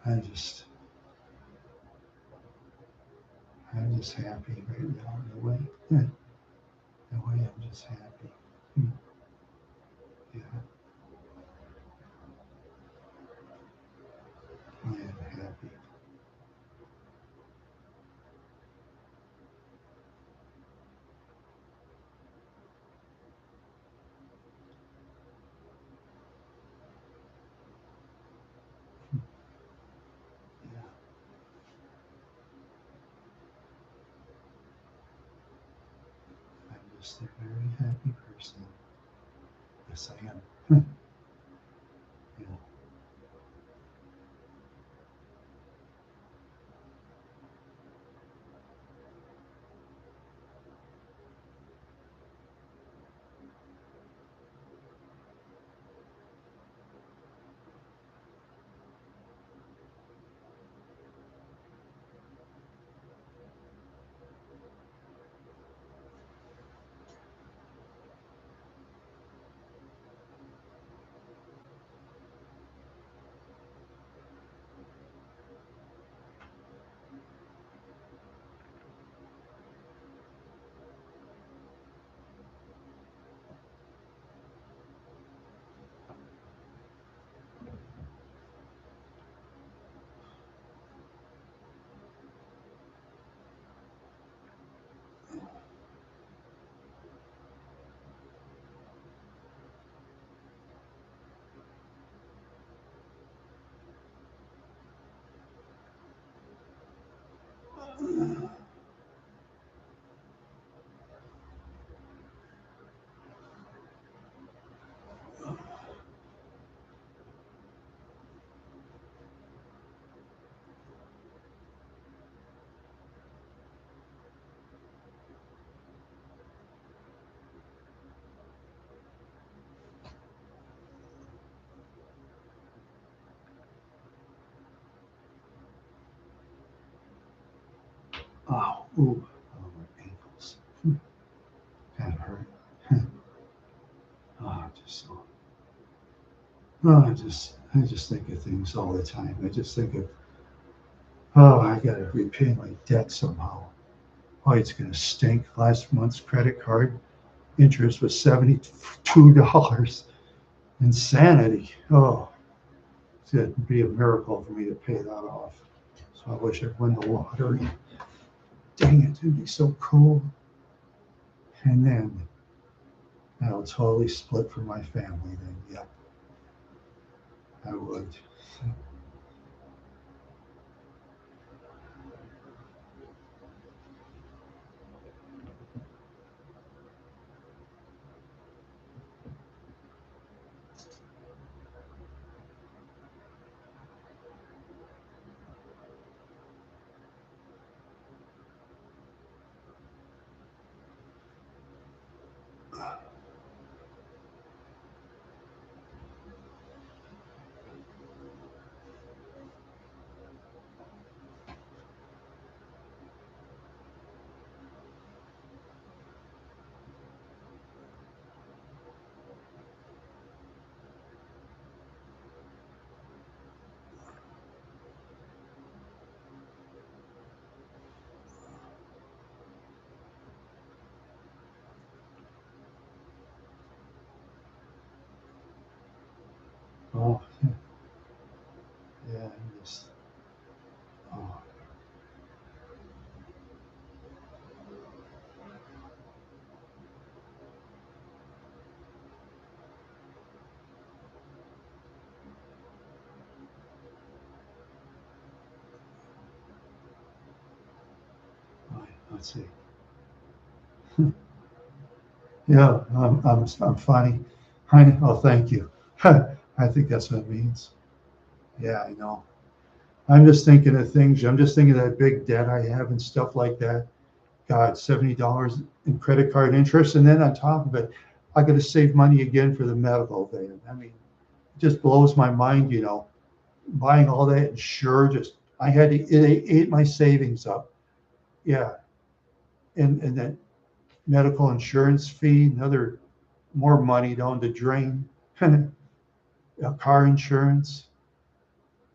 I'm just happy right now in a way. In a way, I'm just happy. Yeah, I am happy. Yeah, I'm just a very happy person. Yes, I am. Yeah. Oh, ooh, oh, my ankles. That hurt. Oh, just so. Oh, I just think of things all the time. I just think of, oh, I gotta repay my debt somehow. Oh, it's gonna stink. Last month's credit card interest was $72. Insanity. Oh, it'd be a miracle for me to pay that off. So I wish I'd win the lottery. Dang it, it'd be so cool. And then I would totally split from my family then. Yep, I would. Oh, yeah, I just, oh, let's see. Yeah, I'm funny. Oh, thank you. I think that's what it means. Yeah, I know. I'm just thinking of things. I'm just thinking of that big debt I have and stuff like that. God, $70 in credit card interest, and then on top of it, I got to save money again for the medical thing. I mean, it just blows my mind. Buying all that insure just I had to it ate my savings up. Yeah, and then medical insurance fee, another more money down the drain. Car insurance.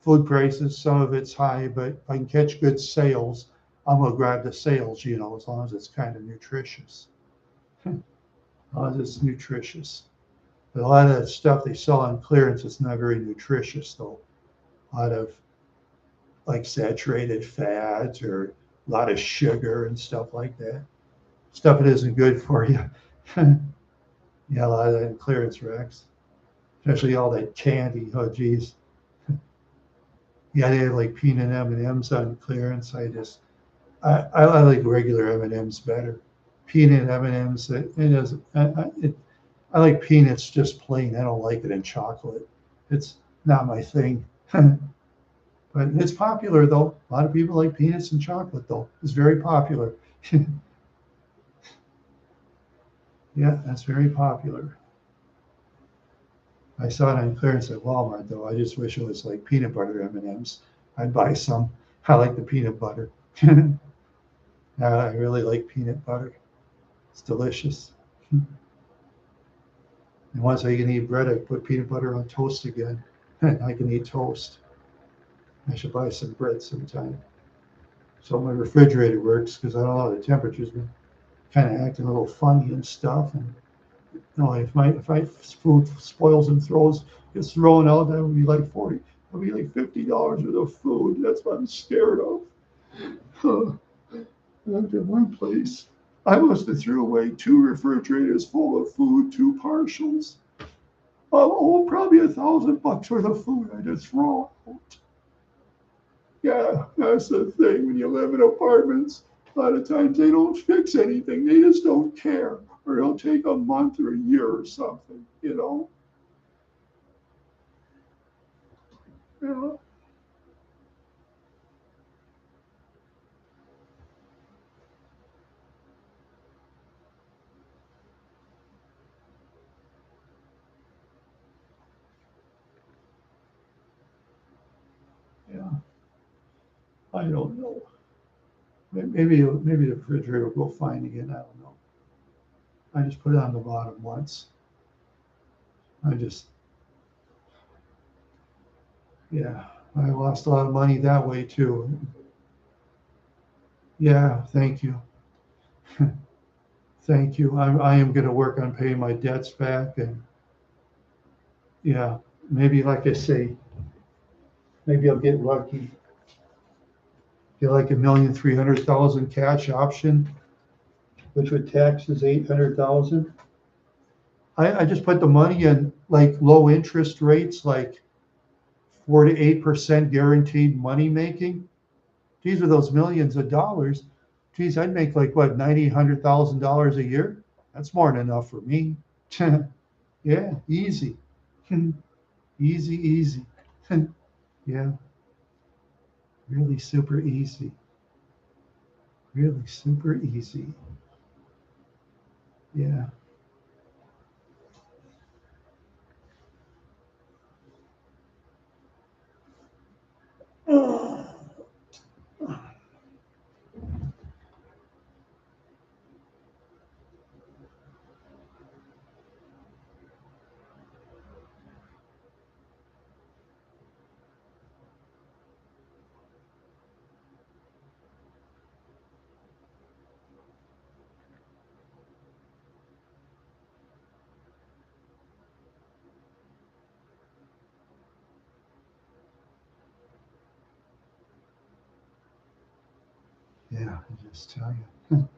food prices, some of it's high, but if I can catch good sales, I'm gonna grab the sales, as long as it's kind of nutritious. As long as it's nutritious. But a lot of that stuff they sell on clearance is not very nutritious though. A lot of like saturated fats or a lot of sugar and stuff like that. Stuff that isn't good for you. Yeah, a lot of that in clearance racks, especially all that candy. Oh, geez. Yeah, they have like peanut M&Ms on clearance. I like regular M&Ms better. Peanut M&Ms. I like peanuts just plain. I don't like it in chocolate. It's not my thing. But it's popular though. A lot of people like peanuts and chocolate though. It's very popular. Yeah, that's very popular. I saw it on clearance at Walmart though. I just wish it was like peanut butter M&Ms. I'd buy some. I like the peanut butter. I really like peanut butter. It's delicious. And once I can eat bread, I put peanut butter on toast again. I can eat toast. I should buy some bread sometime. So my refrigerator works because I don't know the temperature's been kind of acting a little funny and stuff. And if my food spoils and gets thrown out, that would be like 40. That would be like $50 worth of food. That's what I'm scared of. I lived in one place. I must have threw away 2 refrigerators full of food, 2 partials. Probably $1,000 worth of food I just throw out. Yeah, that's the thing. When you live in apartments, a lot of times they don't fix anything. They just don't care. Or it'll take a month or a year or something. Yeah. Yeah. I don't know. Maybe the refrigerator will go fine again. I don't know. I just put it on the bottom once. I just, yeah, I lost a lot of money that way too. Yeah, thank you. Thank you. I am going to work on paying my debts back. And yeah, maybe like I say, maybe I'll get lucky. Get like 1,300,000 cash option, which would tax is 800,000. I just put the money in like low interest rates, like 4 to 8% guaranteed money making. These are those millions of dollars. Geez, I'd make like what, 90, $100,000 a year. That's more than enough for me. Yeah, easy. Easy, easy. Yeah, really super easy. Really super easy. Yeah. Yeah, I just tell you.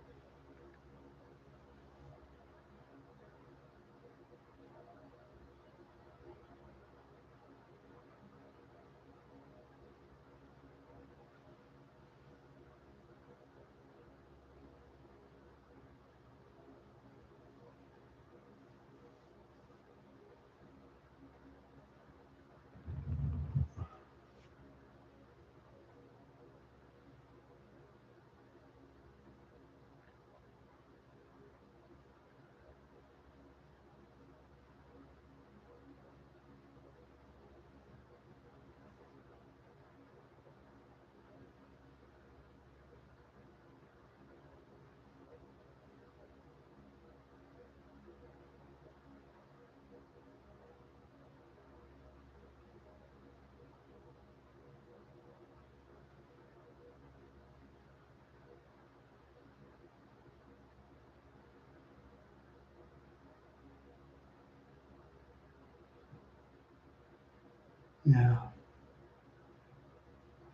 Yeah.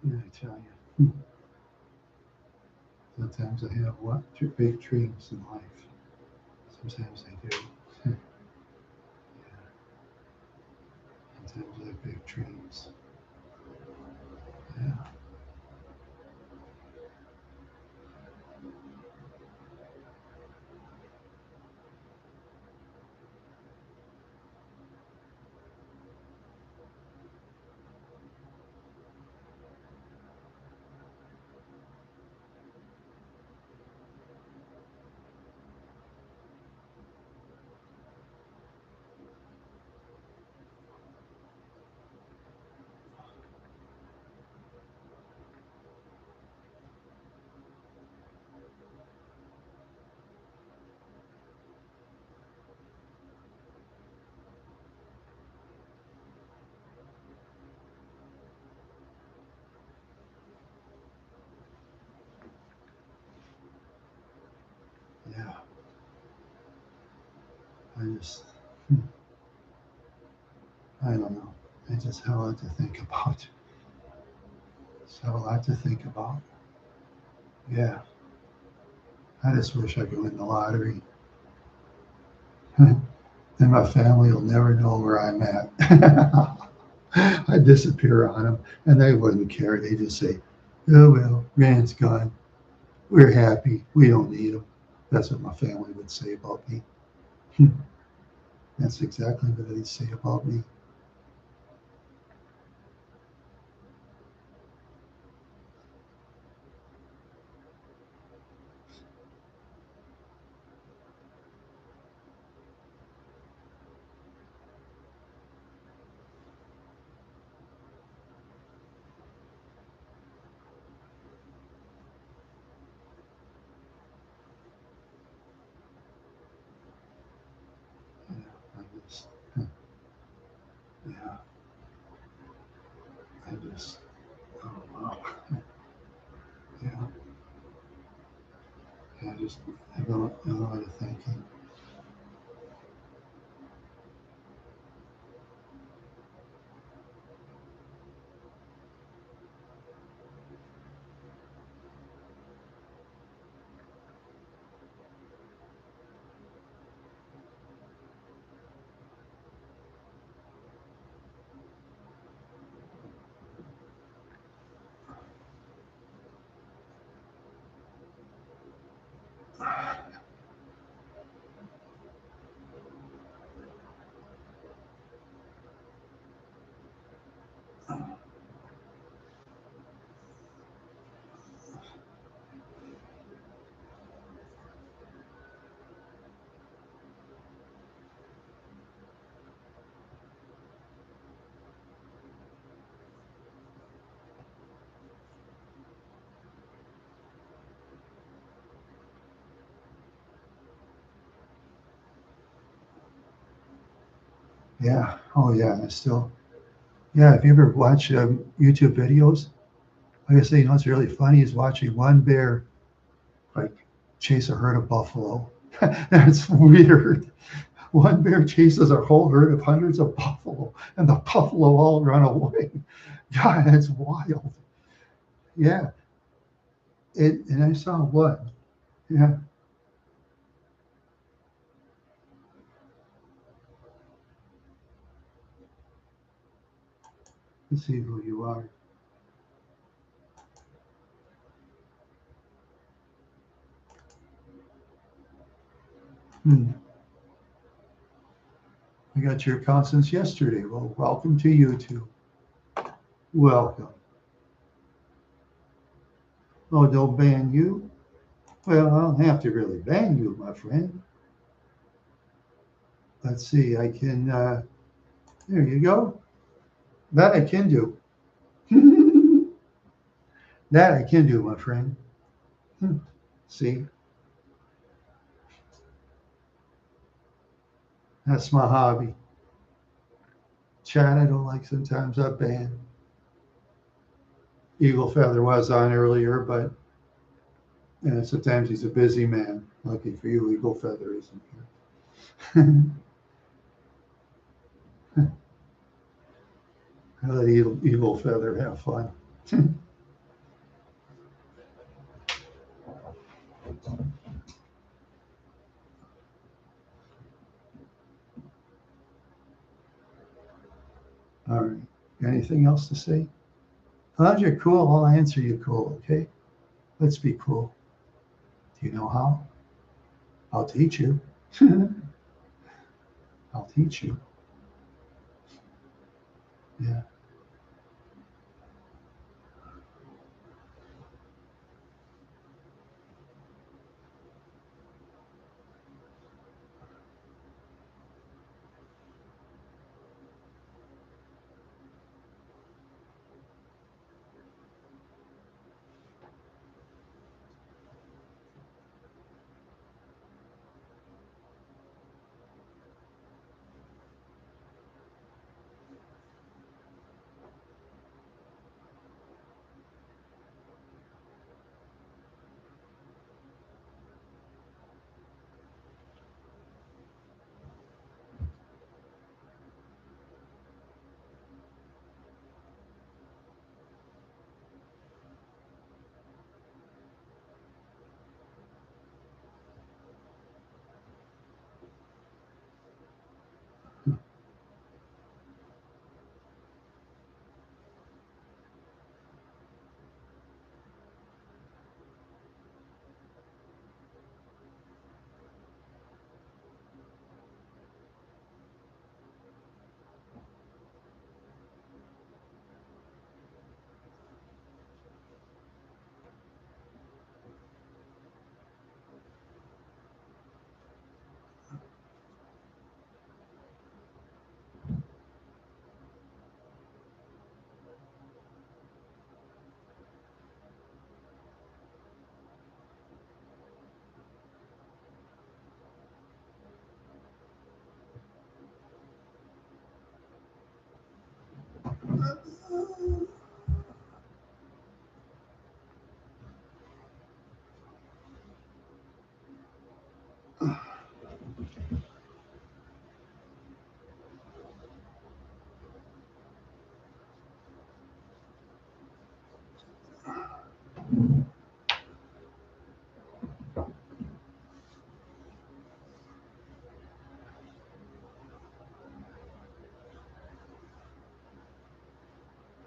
Yeah, I tell you. Sometimes I have what? Big dreams in life. Sometimes I do. Yeah. Sometimes I have big dreams. Yeah. Yeah. I just, I don't know. I just have a lot to think about. Just have a lot to think about. Yeah. I just wish I could win the lottery. Then my family will never know where I'm at. I disappear on them and they wouldn't care. They just say, oh, well, Rand's gone. We're happy. We don't need him. That's what my family would say about me. That's exactly what they'd say about me. Yeah, I just, yeah, I just, I don't know. Yeah, I just have a lot of thinking. Yeah. Oh, yeah. I still, yeah. If you ever watch YouTube videos, like I say, you know, what's really funny is watching one bear like chase a herd of buffalo. That's weird. One bear chases a whole herd of hundreds of buffalo, and the buffalo all run away. God, that's wild. Yeah. And I saw what? Yeah. Let's see who you are. Hmm. I got your account since yesterday. Well, welcome to YouTube. Welcome. Oh, they'll ban you? Well, I don't have to really ban you, my friend. Let's see. I can, there you go. That I can do. That I can do, my friend. See, that's my hobby. Chat, I don't like sometimes I ban. Eagle Feather was on earlier, but sometimes he's a busy man. Lucky for you, Eagle Feather isn't here. Let evil feather have fun. All right. Anything else to say? As long as you're cool, I'll answer you cool, okay? Let's be cool. Do you know how? I'll teach you. I'll teach you. Yeah.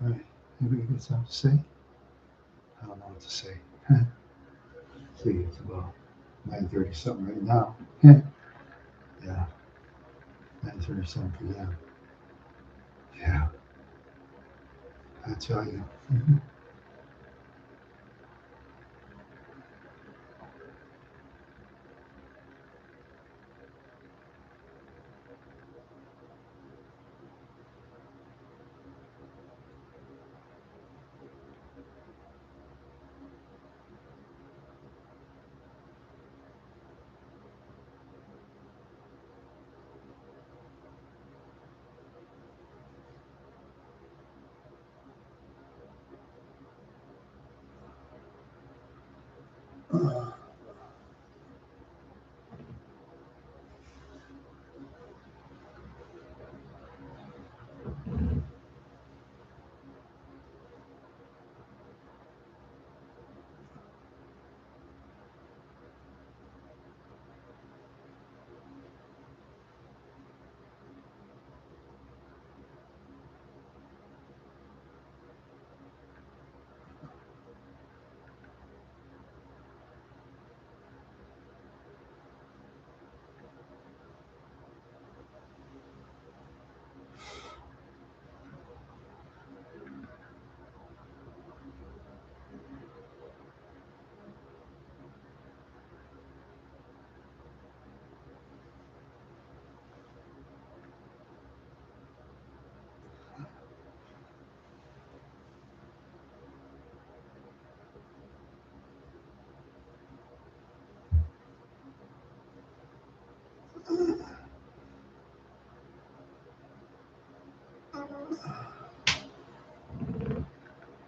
All right. Anybody got something to say? I don't know what to say. See, it's about 9:30 something right now. Yeah. 9:30 something p.m. Yeah. I tell you.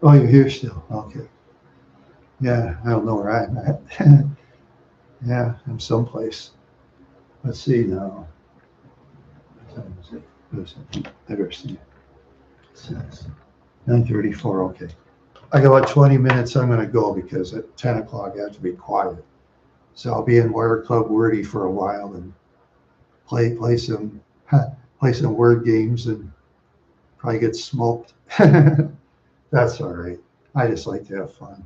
Oh, you're here still. Okay. Yeah, I don't know where I'm at. Yeah, I'm someplace. Let's see now. What time is it? I better see. 6, 9:34. Okay. I got about 20 minutes. I'm going to go because at 10 o'clock I have to be quiet. So I'll be in Wire Club Wordy for a while and play some word games and probably get smoked. That's all right. I just like to have fun.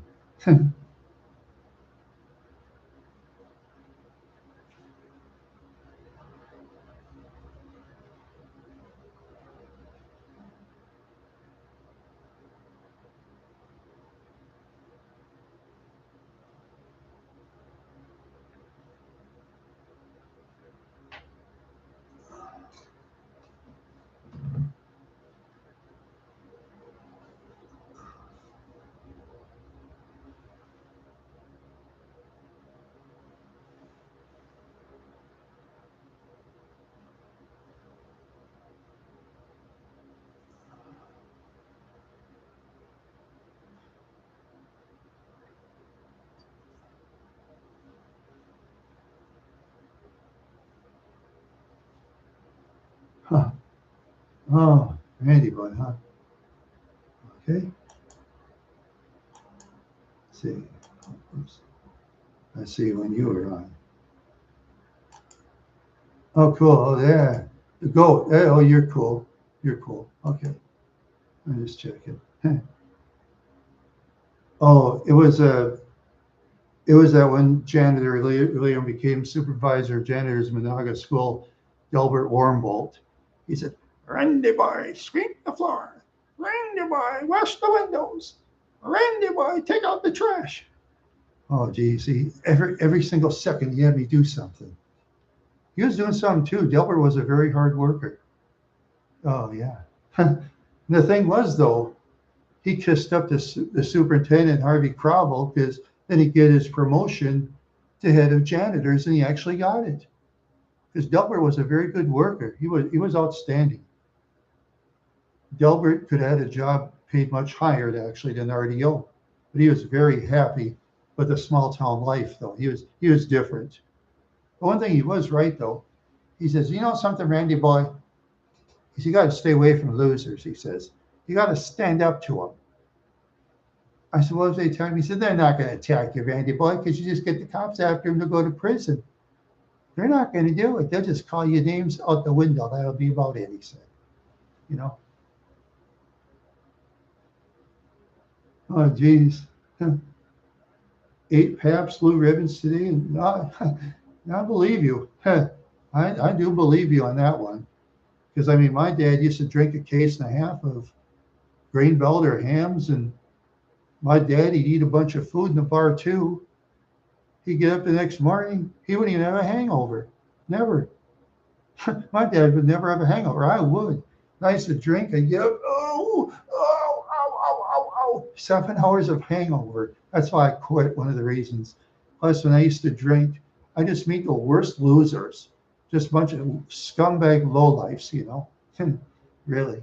Huh. Oh, Randy boy, huh? Okay. Let's see. Oops. I see when you were on. Oh, cool. Oh, yeah. The goat. Oh, you're cool. You're cool. Okay. I'm just checking. Oh, it was that when janitor Liam became supervisor of janitors in Monaga School, Delbert Warmbolt. He said, "Randy boy, sweep the floor. Randy boy, wash the windows. Randy boy, take out the trash." Oh, geez, every single second he had me do something. He was doing something too. Delbert was a very hard worker. Oh yeah. The thing was though, he kissed up the superintendent Harvey Crowell because then he'd get his promotion to head of janitors, and he actually got it. Because Delbert was a very good worker. He was outstanding. Delbert could have had a job paid much higher actually than RDO, but he was very happy with the small town life though. He was different. But one thing he was right though. He says, "You know something, Randy boy? He says, you got to stay away from losers." He says, "You got to stand up to them." I said, "What if they tell me?" He said, "They're not going to attack you, Randy boy, because you just get the cops after him to go to prison. They're not going to do it. They'll just call your names out the window. That'll be about it," he said. You know? Oh, geez. 8 Pabst Blue Ribbons today. And I believe you. I do believe you on that one. Because, I mean, my dad used to drink a case and a half of grain belt or hams, and my dad, he'd eat a bunch of food in the bar too. He'd get up the next morning, he wouldn't even have a hangover. Never. My dad would never have a hangover. I would. I used to drink and get up, oh, ow, ow, ow, ow. 7 hours of hangover. That's why I quit, one of the reasons. Plus, when I used to drink, I just meet the worst losers. Just a bunch of scumbag lowlifes, you know. Really,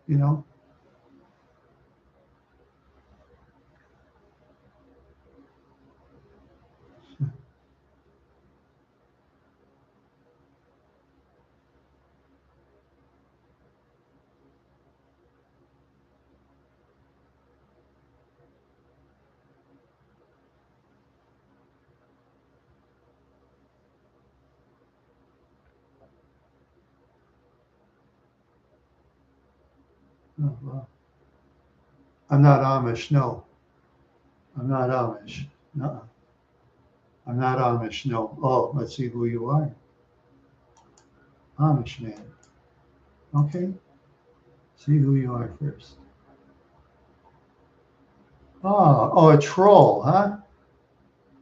you know. Oh, well, I'm not Amish, no. I'm not Amish. No, I'm not Amish, no. Oh, let's see who you are. Amish man. Okay, see who you are first. Oh, a troll, huh?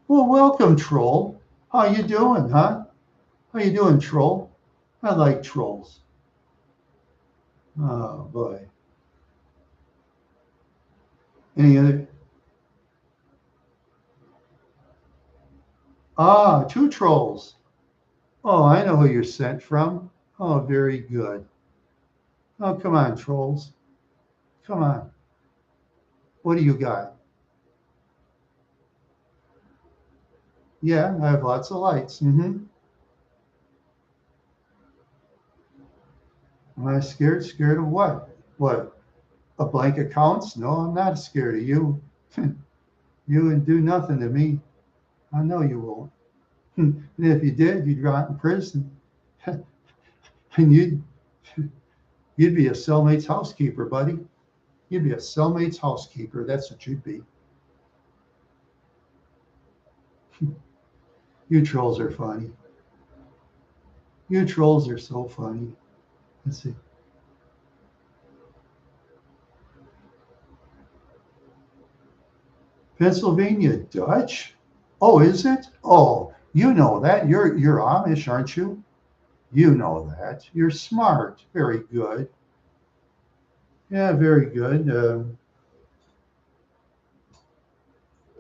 Well, welcome, troll. How you doing, huh? How you doing, troll? I like trolls. Oh boy. Any other? Ah, 2 trolls. Oh, I know who you're sent from. Oh, very good. Oh, come on, trolls. Come on. What do you got? Yeah, I have lots of lights. Mm-hmm. Am I scared? Scared of what? What? A blank accounts? No, I'm not scared of you. You wouldn't do nothing to me. I know you won't. And if you did, you'd rot in prison. And you'd be a cellmate's housekeeper, buddy. You'd be a cellmate's housekeeper. That's what you'd be. You trolls are funny. You trolls are so funny. Let's see. Pennsylvania Dutch? Oh, is it? Oh, you know that. You're Amish, aren't you? You know that. You're smart. Very good. Yeah, very good.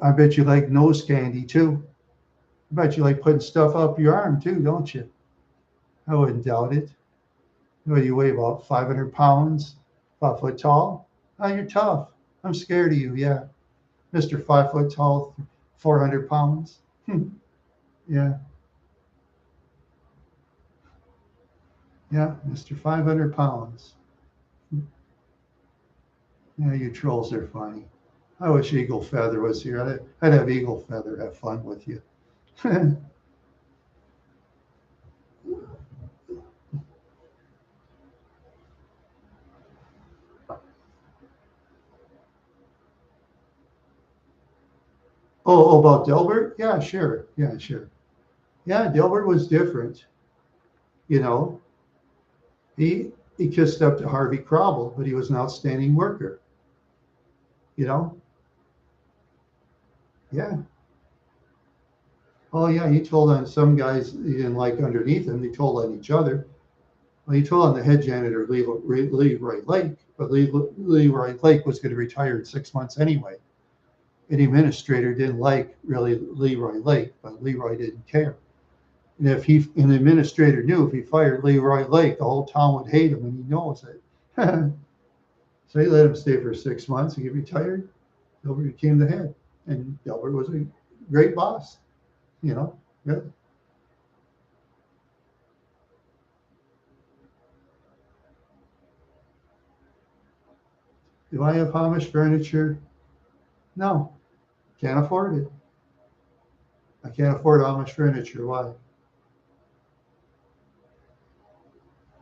I bet you like nose candy too. I bet you like putting stuff up your arm too, don't you? I wouldn't doubt it. What do you weigh, about 500 pounds? 5 foot tall? Oh, you're tough. I'm scared of you, yeah. Mr. 5 foot tall, 400 pounds. Yeah. Yeah, Mr. 500 pounds. Yeah, you trolls are funny. I wish Eagle Feather was here. I'd have Eagle Feather have fun with you. Oh, about Delbert? Yeah, sure. Yeah, sure. Yeah, Delbert was different. You know, he kissed up to Harvey Crobble, but he was an outstanding worker. You know? Yeah. Oh, yeah, he told on some guys he didn't like underneath him. They told on each other. Well, he told on the head janitor, Leroy Lake, but Leroy Lake was going to retire in 6 months anyway. An administrator didn't like really Leroy Lake, but Leroy didn't care. And if an administrator knew if he fired Leroy Lake, the whole town would hate him, and he knows it. So he let him stay for 6 months. He retired. Delbert became the head, and Delbert was a great boss. You know, really. Do I have Amish furniture? No, can't afford it. I can't afford Amish furniture. Why?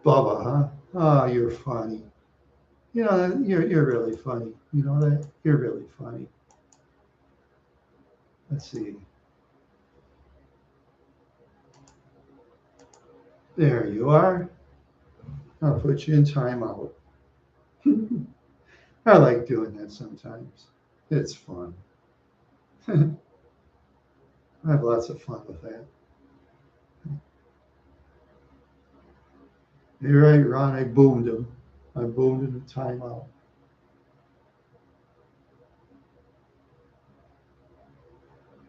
Bubba, huh? Oh, you're funny. You know, you're really funny. You know that? You're really funny. Let's see. There you are. I'll put you in timeout. I like doing that sometimes. It's fun. I have lots of fun with that. You're right, Ron. I boomed him. I boomed him in timeout.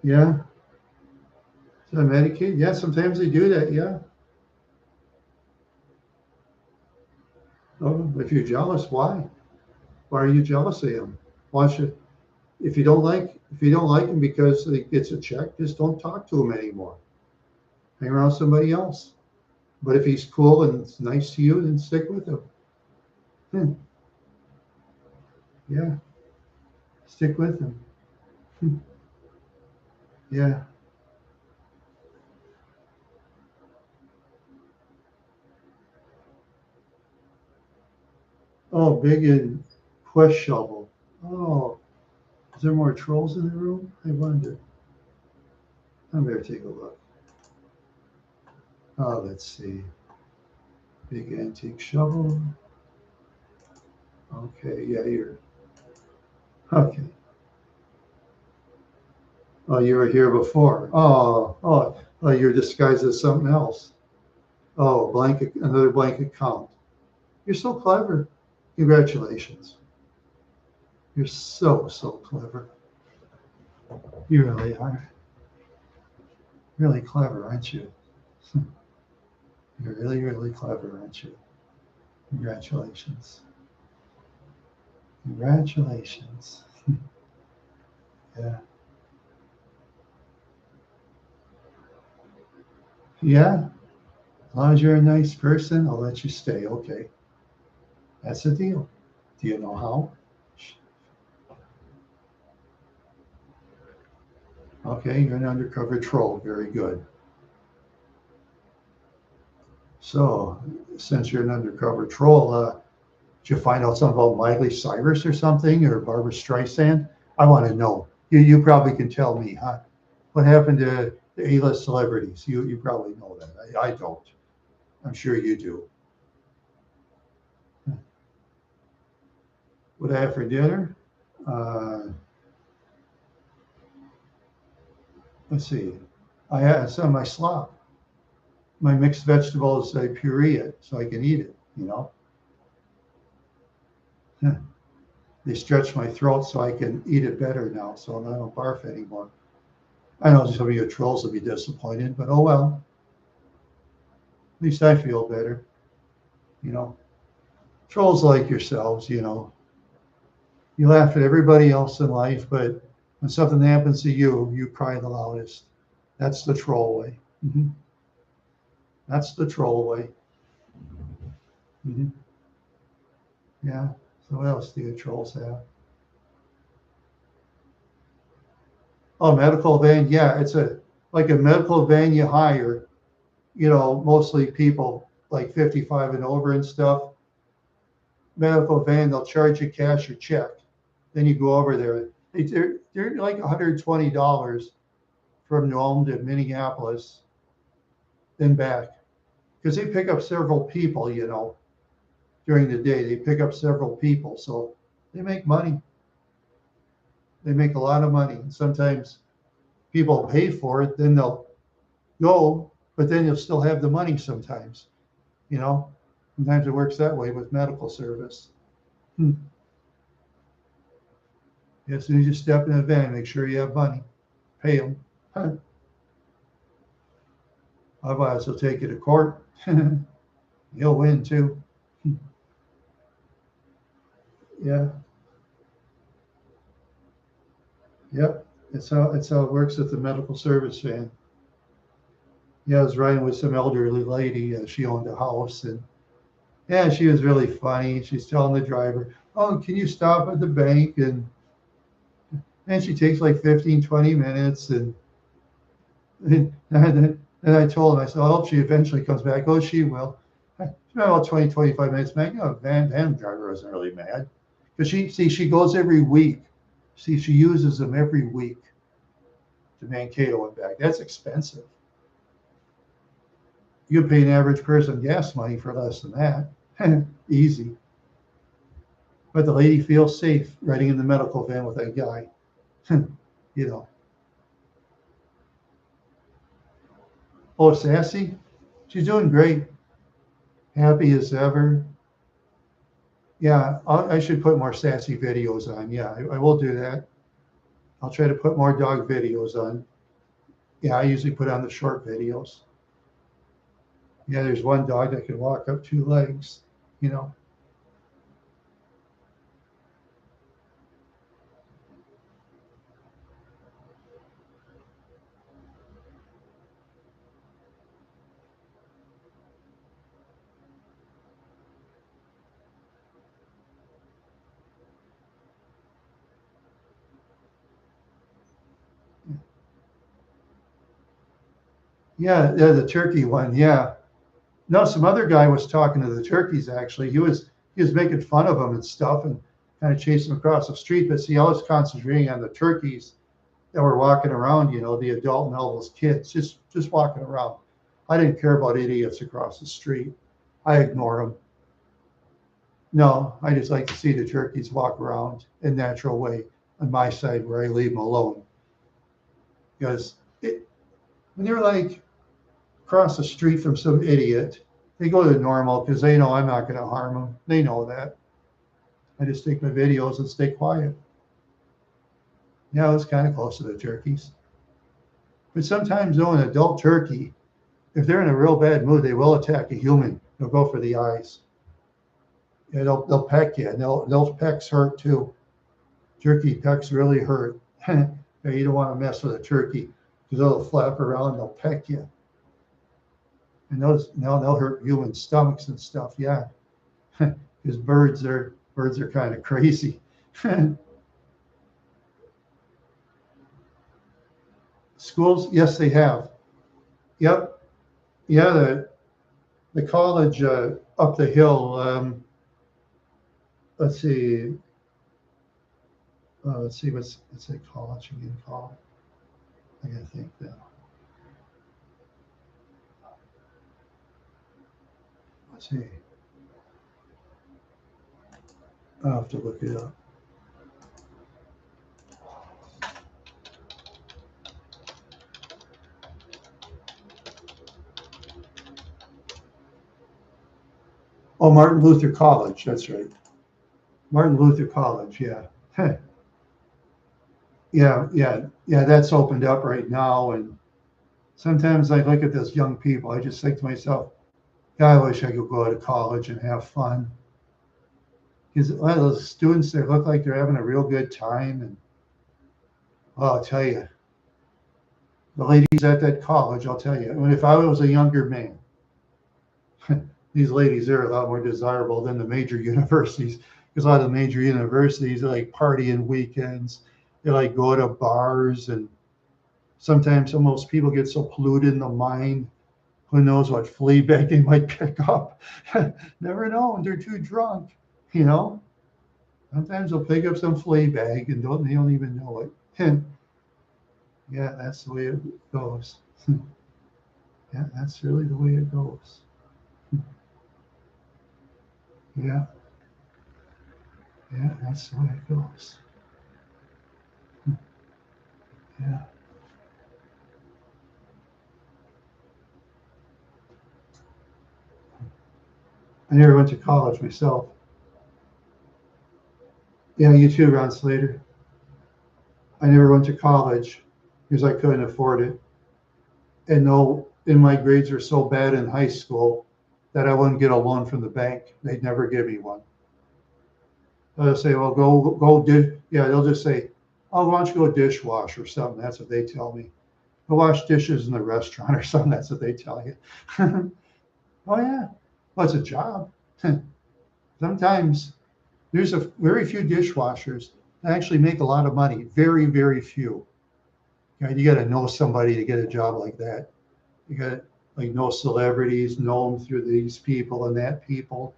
Yeah. Is that Medicaid? Yeah, sometimes they do that. Yeah. Oh, if you're jealous, why? Why are you jealous of him? Why should? If you don't like him because he gets a check, just don't talk to him anymore. Hang around somebody else. But if he's cool and it's nice to you, then stick with him. Yeah, stick with him. Yeah. Oh, big and Quest shovel. Oh, is there more trolls in the room? I wonder. I better take a look. Oh, let's see. Big antique shovel. Okay, yeah, you're okay. Oh, you were here before. Oh, you're disguised as something else. Oh, another blank account. You're so clever. Congratulations. You're so clever. You really are. Really clever, aren't you? You're really clever, aren't you? Congratulations. Congratulations. Yeah. Yeah. As long as you're a nice person, I'll let you stay. Okay. That's the deal. Do you know how? Okay, you're an undercover troll. Very good. So, since you're an undercover troll, did you find out something about Miley Cyrus or something, or Barbara Streisand? I want to know. You probably can tell me, huh? What happened to the A-list celebrities? You probably know that. I don't. I'm sure you do. What I have for dinner? Uh, let's see. I had some of my slop. My mixed vegetables, I puree it so I can eat it, you know. They stretch my throat so I can eat it better now, so I don't barf anymore. I know some of you trolls will be disappointed, but oh well. At least I feel better, you know. Trolls like yourselves, you know. You laugh at everybody else in life, but when something happens to you, you cry the loudest. That's the troll way. Mm-hmm. That's the troll way. Mm-hmm. Yeah. So what else do you trolls have? Oh, medical van. Yeah, it's like a medical van you hire. You know, mostly people like 55 and over and stuff. Medical van, they'll charge you cash or check. Then you go over there. They're like $120 from Nome to Minneapolis, then back. Because they pick up several people, you know, during the day. They pick up several people. So they make money. They make a lot of money. And sometimes people pay for it, then they'll go, but then you'll still have the money sometimes, you know. Sometimes it works that way with medical service. As soon as you step in the van, make sure you have money. Pay them. Otherwise, they'll take you to court. You'll win too. Yeah. Yep. It's how it works at the medical service van. Yeah, I was riding with some elderly lady. She owned a house, and yeah, she was really funny. She's telling the driver, "Oh, can you stop at the bank?" And she takes like 15, 20 minutes, and I told him, I said, I hope she eventually comes back. Oh, she will. It's been about 20, 25 minutes back. You know, van driver wasn't really mad. Because she goes every week. See, she uses them every week to Mankato and back. That's expensive. You pay an average person gas money for less than that. Easy. But the lady feels safe riding in the medical van with that guy. You know. Oh, Sassy? She's doing great. Happy as ever. Yeah, I should put more Sassy videos on. Yeah, I will do that. I'll try to put more dog videos on. Yeah, I usually put on the short videos. Yeah, there's one dog that can walk up 2 legs, you know. Yeah, the turkey one. Yeah. No, some other guy was talking to the turkeys actually. He was making fun of them and stuff and kind of chasing them across the street. But see, I was concentrating on the turkeys that were walking around, you know, the adult and all those kids just walking around. I didn't care about idiots across the street. I ignore them. No, I just like to see the turkeys walk around in natural way on my side where I leave them alone. Because when they're like across the street from some idiot, they go to normal because they know I'm not going to harm them. They know that. I just take my videos and stay quiet. Yeah, I was kind of close to the turkeys. But sometimes, though, an adult turkey, if they're in a real bad mood, they will attack a human. They'll go for the eyes. Yeah, they'll peck you, and those pecks hurt too. Turkey pecks really hurt. Yeah, you don't want to mess with a turkey because they'll flap around, they'll peck you, and they'll hurt human stomachs and stuff. Yeah, because birds are kind of crazy. Schools, yes, they have. Yep. Yeah, the college up the hill. Let's see. Let's see what's a college again called. I gotta think now. Let's see. I'll have to look it up. Oh, Martin Luther College. That's right. Martin Luther College. Yeah. Yeah. That's opened up right now. And sometimes I look at those young people. I just think to myself, God, I wish I could go to college and have fun. Because a lot of those students, they look like they're having a real good time. And well, I'll tell you, the ladies at that college, I'll tell you, I mean, if I was a younger man, these ladies are a lot more desirable than the major universities, because a lot of the major universities, they like partying weekends. They like go to bars, and sometimes most people get so polluted in the mind. Who knows what flea bag they might pick up? Never know when they're too drunk, you know. Sometimes they'll pick up some flea bag and they don't even know it. Yeah, that's the way it goes. Yeah, that's really the way it goes. Yeah, that's the way it goes. Yeah. I never went to college myself. Yeah, you too, Ron Slater. I never went to college because I couldn't afford it. And my grades were so bad in high school that I wouldn't get a loan from the bank. They'd never give me one. They'll say, well, go yeah, they'll just say, oh, why don't you go dishwash or something? That's what they tell me. Go wash dishes in the restaurant or something. That's what they tell you. Oh, yeah. Well, it's a job. Sometimes there's a very few dishwashers that actually make a lot of money. Very, very few. You got to know somebody to get a job like that. You got to like know celebrities, know them through these people and that people.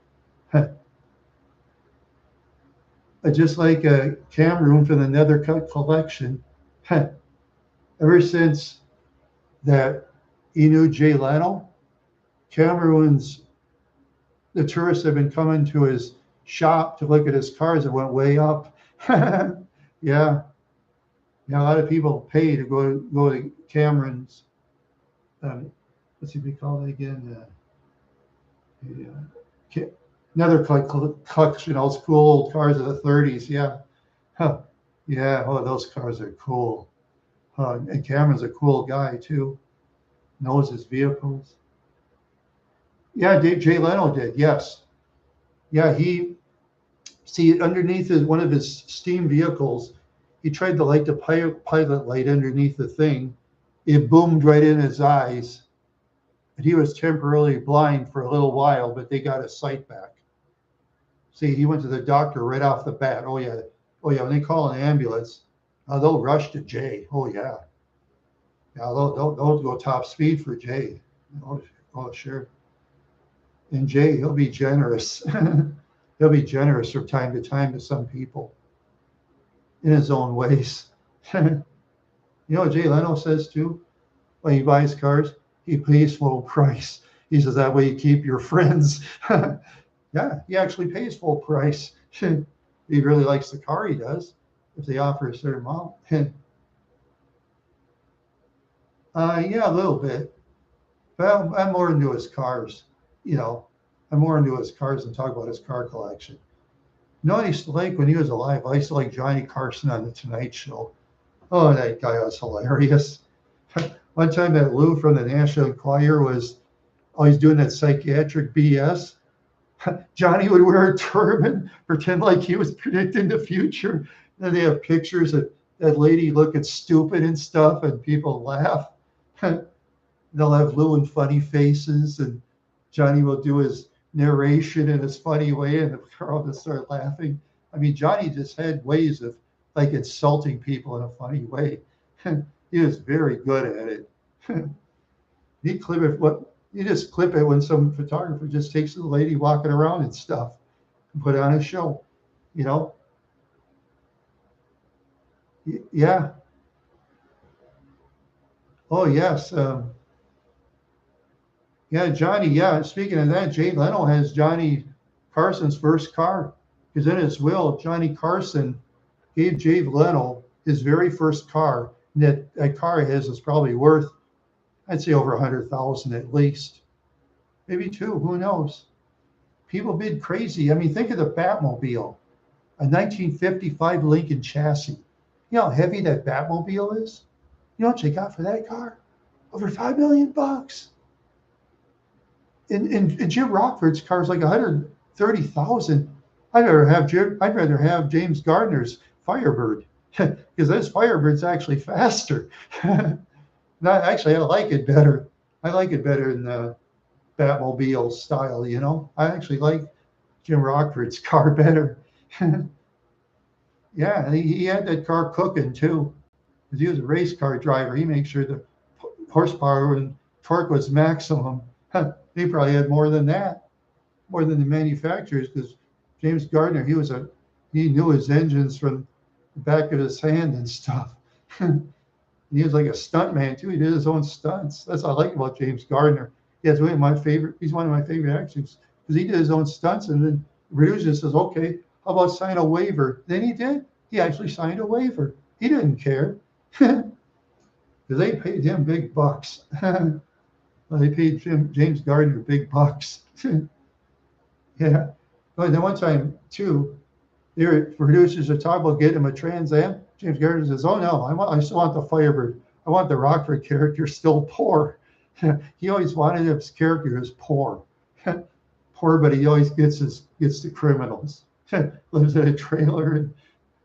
Just like Cameroon for the Nethercut collection. Ever since that he knew Jay Leno, the tourists have been coming to his shop to look at his cars. It went way up. Yeah. A lot of people pay to go to Cameron's. What's he called again? Another collection, those cool old cars of the 30s. Yeah. Yeah. Oh, those cars are cool. And Cameron's a cool guy too. Knows his vehicles. Yeah, Jay Leno did. Yes. Yeah, underneath one of his steam vehicles, he tried to light the pilot light underneath the thing. It boomed right in his eyes. And he was temporarily blind for a little while, but they got his sight back. See, he went to the doctor right off the bat. Oh, yeah. When they call an ambulance, they'll rush to Jay. Oh, yeah. Yeah, they'll go top speed for Jay. Oh, sure. And Jay, he'll be generous. He'll be generous from time to time to some people in his own ways. You know what Jay Leno says too? When he buys cars, he pays full price. He says that way you keep your friends. Yeah, he actually pays full price. He really likes the car, he does, if they offer a certain amount. Yeah, a little bit. But I'm more into his cars. I'm more into his cars than talk about his car collection. You know what I used to like when he was alive? I used to like Johnny Carson on The Tonight Show. Oh, that guy was hilarious. One time that Lou from the National Enquirer was always doing that psychiatric BS. Johnny would wear a turban, pretend like he was predicting the future. Then they have pictures of that lady looking stupid and stuff, and people laugh. They'll have Lou in funny faces, and Johnny will do his narration in his funny way, and the crowd would start laughing. I mean, Johnny just had ways of like insulting people in a funny way. He was very good at it. He clip it what you just clip it when some photographer just takes the lady walking around and stuff and put on a show, you know? Yeah. Oh yes. Yeah, Johnny. Yeah. Speaking of that, Jay Leno has Johnny Carson's first car because in his will, Johnny Carson gave Jay Leno his very first car. And that car of his is probably worth, I'd say, over 100,000 at least, maybe two. Who knows? People bid crazy. I mean, think of the Batmobile, a 1955 Lincoln chassis. You know how heavy that Batmobile is? You know what you got for that car? Over $5 million. And Jim Rockford's car is like 130,000. I'd rather have James Gardner's Firebird because this Firebird's actually faster. Not actually, I like it better. I like it better than the Batmobile style. You know, I actually like Jim Rockford's car better. Yeah, and he had that car cooking too, because he was a race car driver. He made sure the horsepower and torque was maximum. He probably had more than that, more than the manufacturers, because James Gardner, he knew his engines from the back of his hand and stuff. He was like a stunt man too. He did his own stunts. That's what I like about James Gardner. He's one of my favorite actors because he did his own stunts, and then the producer says, "Okay, how about sign a waiver?" Then he did. He actually signed a waiver. He didn't care because they paid him big bucks. They paid James Gardner big bucks. Yeah. But then one time too, their producers are talking about getting him a Trans Am. James Gardner says, "Oh no, I still want the Firebird. I want the Rockford character still poor." He always wanted his character as poor, poor, but he always gets the criminals. Lives in a trailer and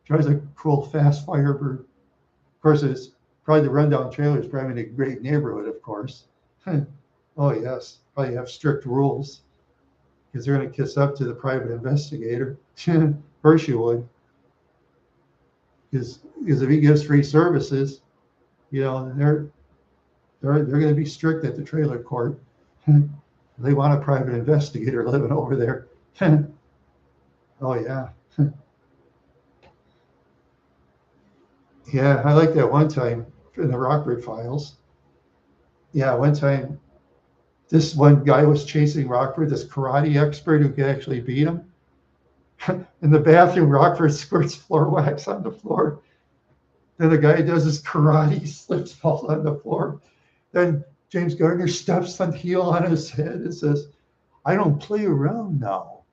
drives a cool, fast Firebird. Of course, it's probably the rundown trailer is probably in a great neighborhood, of course. Oh yes, probably have strict rules because they're going to kiss up to the private investigator. Of course you would, because if he gives free services, you know, they're going to be strict at the trailer court. They want a private investigator living over there. Oh yeah. Yeah, I like that one time in the Rockford Files. Yeah, one time this one guy was chasing Rockford, this karate expert who could actually beat him. In the bathroom, Rockford squirts floor wax on the floor. Then the guy does his karate, slips, falls on the floor. Then James Gardner steps on the heel on his head and says, "I don't play around now.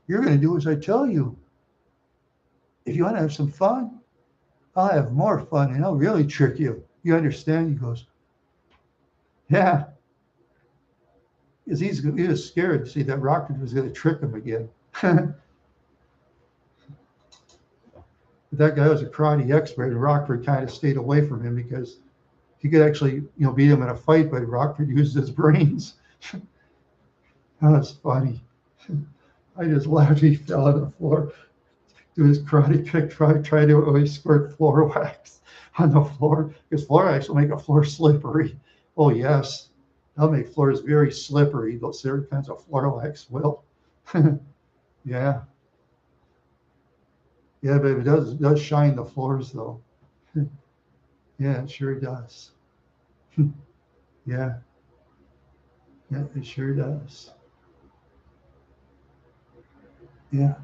You're going to do as I tell you. If you want to have some fun, I'll have more fun and I'll really trick you. You understand?" He goes, "Yeah." Because he was scared to see that Rockford was going to trick him again. But that guy was a karate expert, and Rockford kind of stayed away from him because he could actually, beat him in a fight, but Rockford used his brains. That was funny. I just laughed. He fell on the floor. Do his karate kick, try to always squirt floor wax on the floor, because floor wax will make a floor slippery. Oh yes, that'll make floors very slippery. Those certain kinds of floor wax will. Yeah, yeah, but it does shine the floors though. Yeah, it sure does. Yeah, yeah, it sure does. Yeah.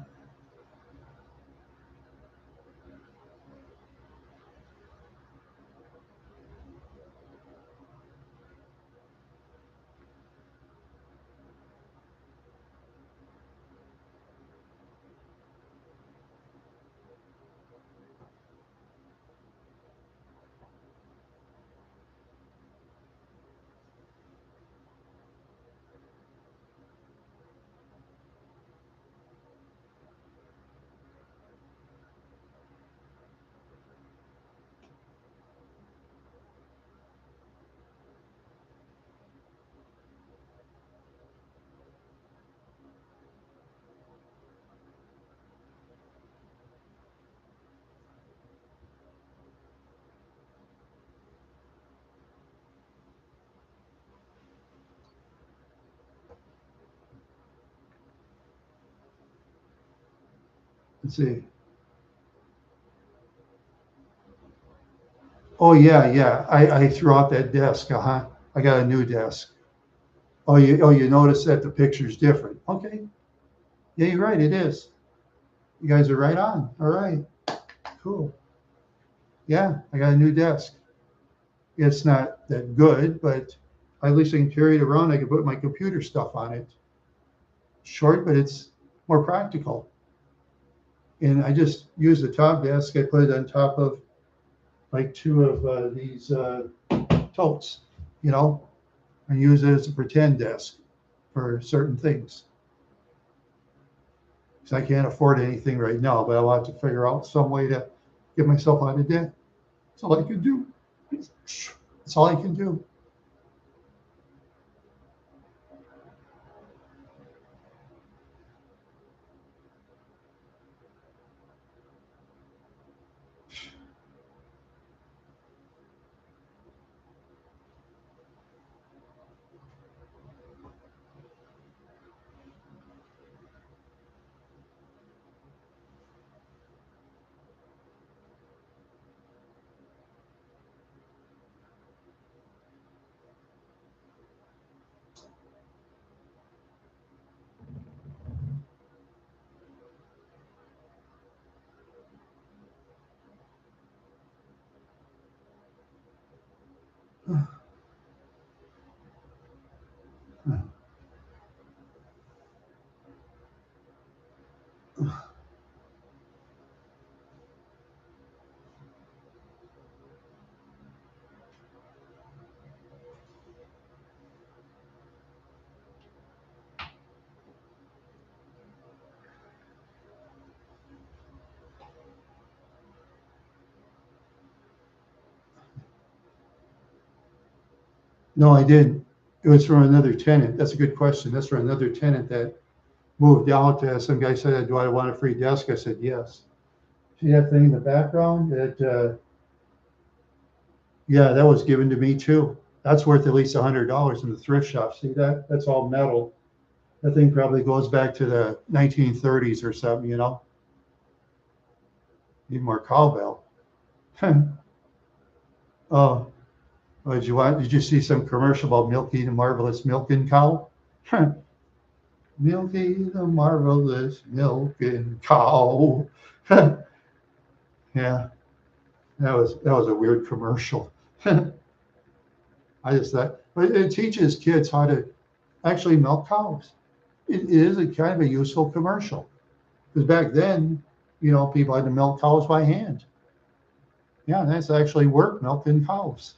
Let's see. Oh, yeah. I threw out that desk. I got a new desk. Oh, you notice that the picture's different. Okay. Yeah, you're right. It is. You guys are right on. All right. Cool. Yeah, I got a new desk. It's not that good, but at least I can carry it around. I can put my computer stuff on it. Short, but it's more practical. And I just use the top desk. I put it on top of like two of these totes, and use it as a pretend desk for certain things. Because I can't afford anything right now, but I'll have to figure out some way to get myself out of debt. That's all I can do. That's all I can do. No, I didn't. It was from another tenant. That's a good question. That's from another tenant that moved out. Some guy said, "Do I want a free desk?" I said, "Yes." See that thing in the background? Yeah, that was given to me too. That's worth at least $100 in the thrift shop. See that? That's all metal. That thing probably goes back to the 1930s or something. Need more cowbell. Oh, did you see some commercial about Milky the Marvelous Milking Cow? Milky the Marvelous Milking Cow. Yeah, that was a weird commercial. I just thought, but it teaches kids how to actually milk cows. It is a kind of a useful commercial because back then, people had to milk cows by hand. Yeah, that's actually work, milking cows.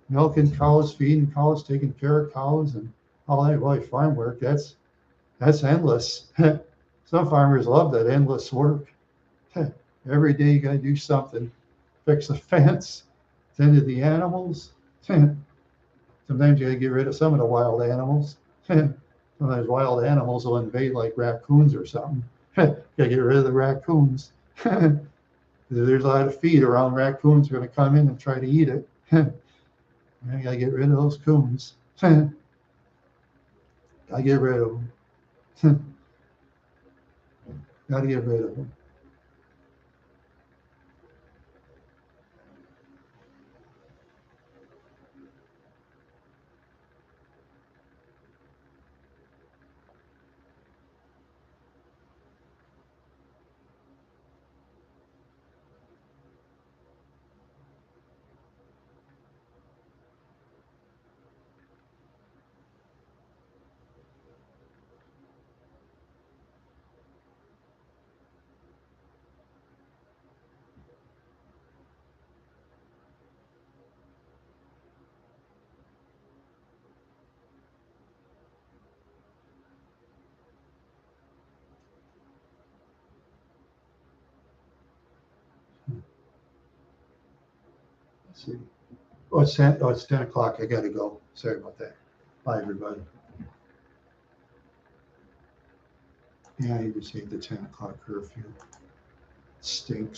Milking cows, feeding cows, taking care of cows, and all that. Boy, farm work, that's endless. Some farmers love that endless work. Every day you got to do something. Fix the fence, tend to the animals. Sometimes you got to get rid of some of the wild animals. Sometimes wild animals will invade like raccoons or something. Got to get rid of the raccoons. There's a lot of feed around raccoons are going to come in and try to eat it. You got to get rid of those coons. Got to get rid of them. Got to get rid of them. Let's see. Oh, it's 10 o'clock. I got to go. Sorry about that. Bye, everybody. Yeah, I just hate the 10 o'clock curfew. Stinks.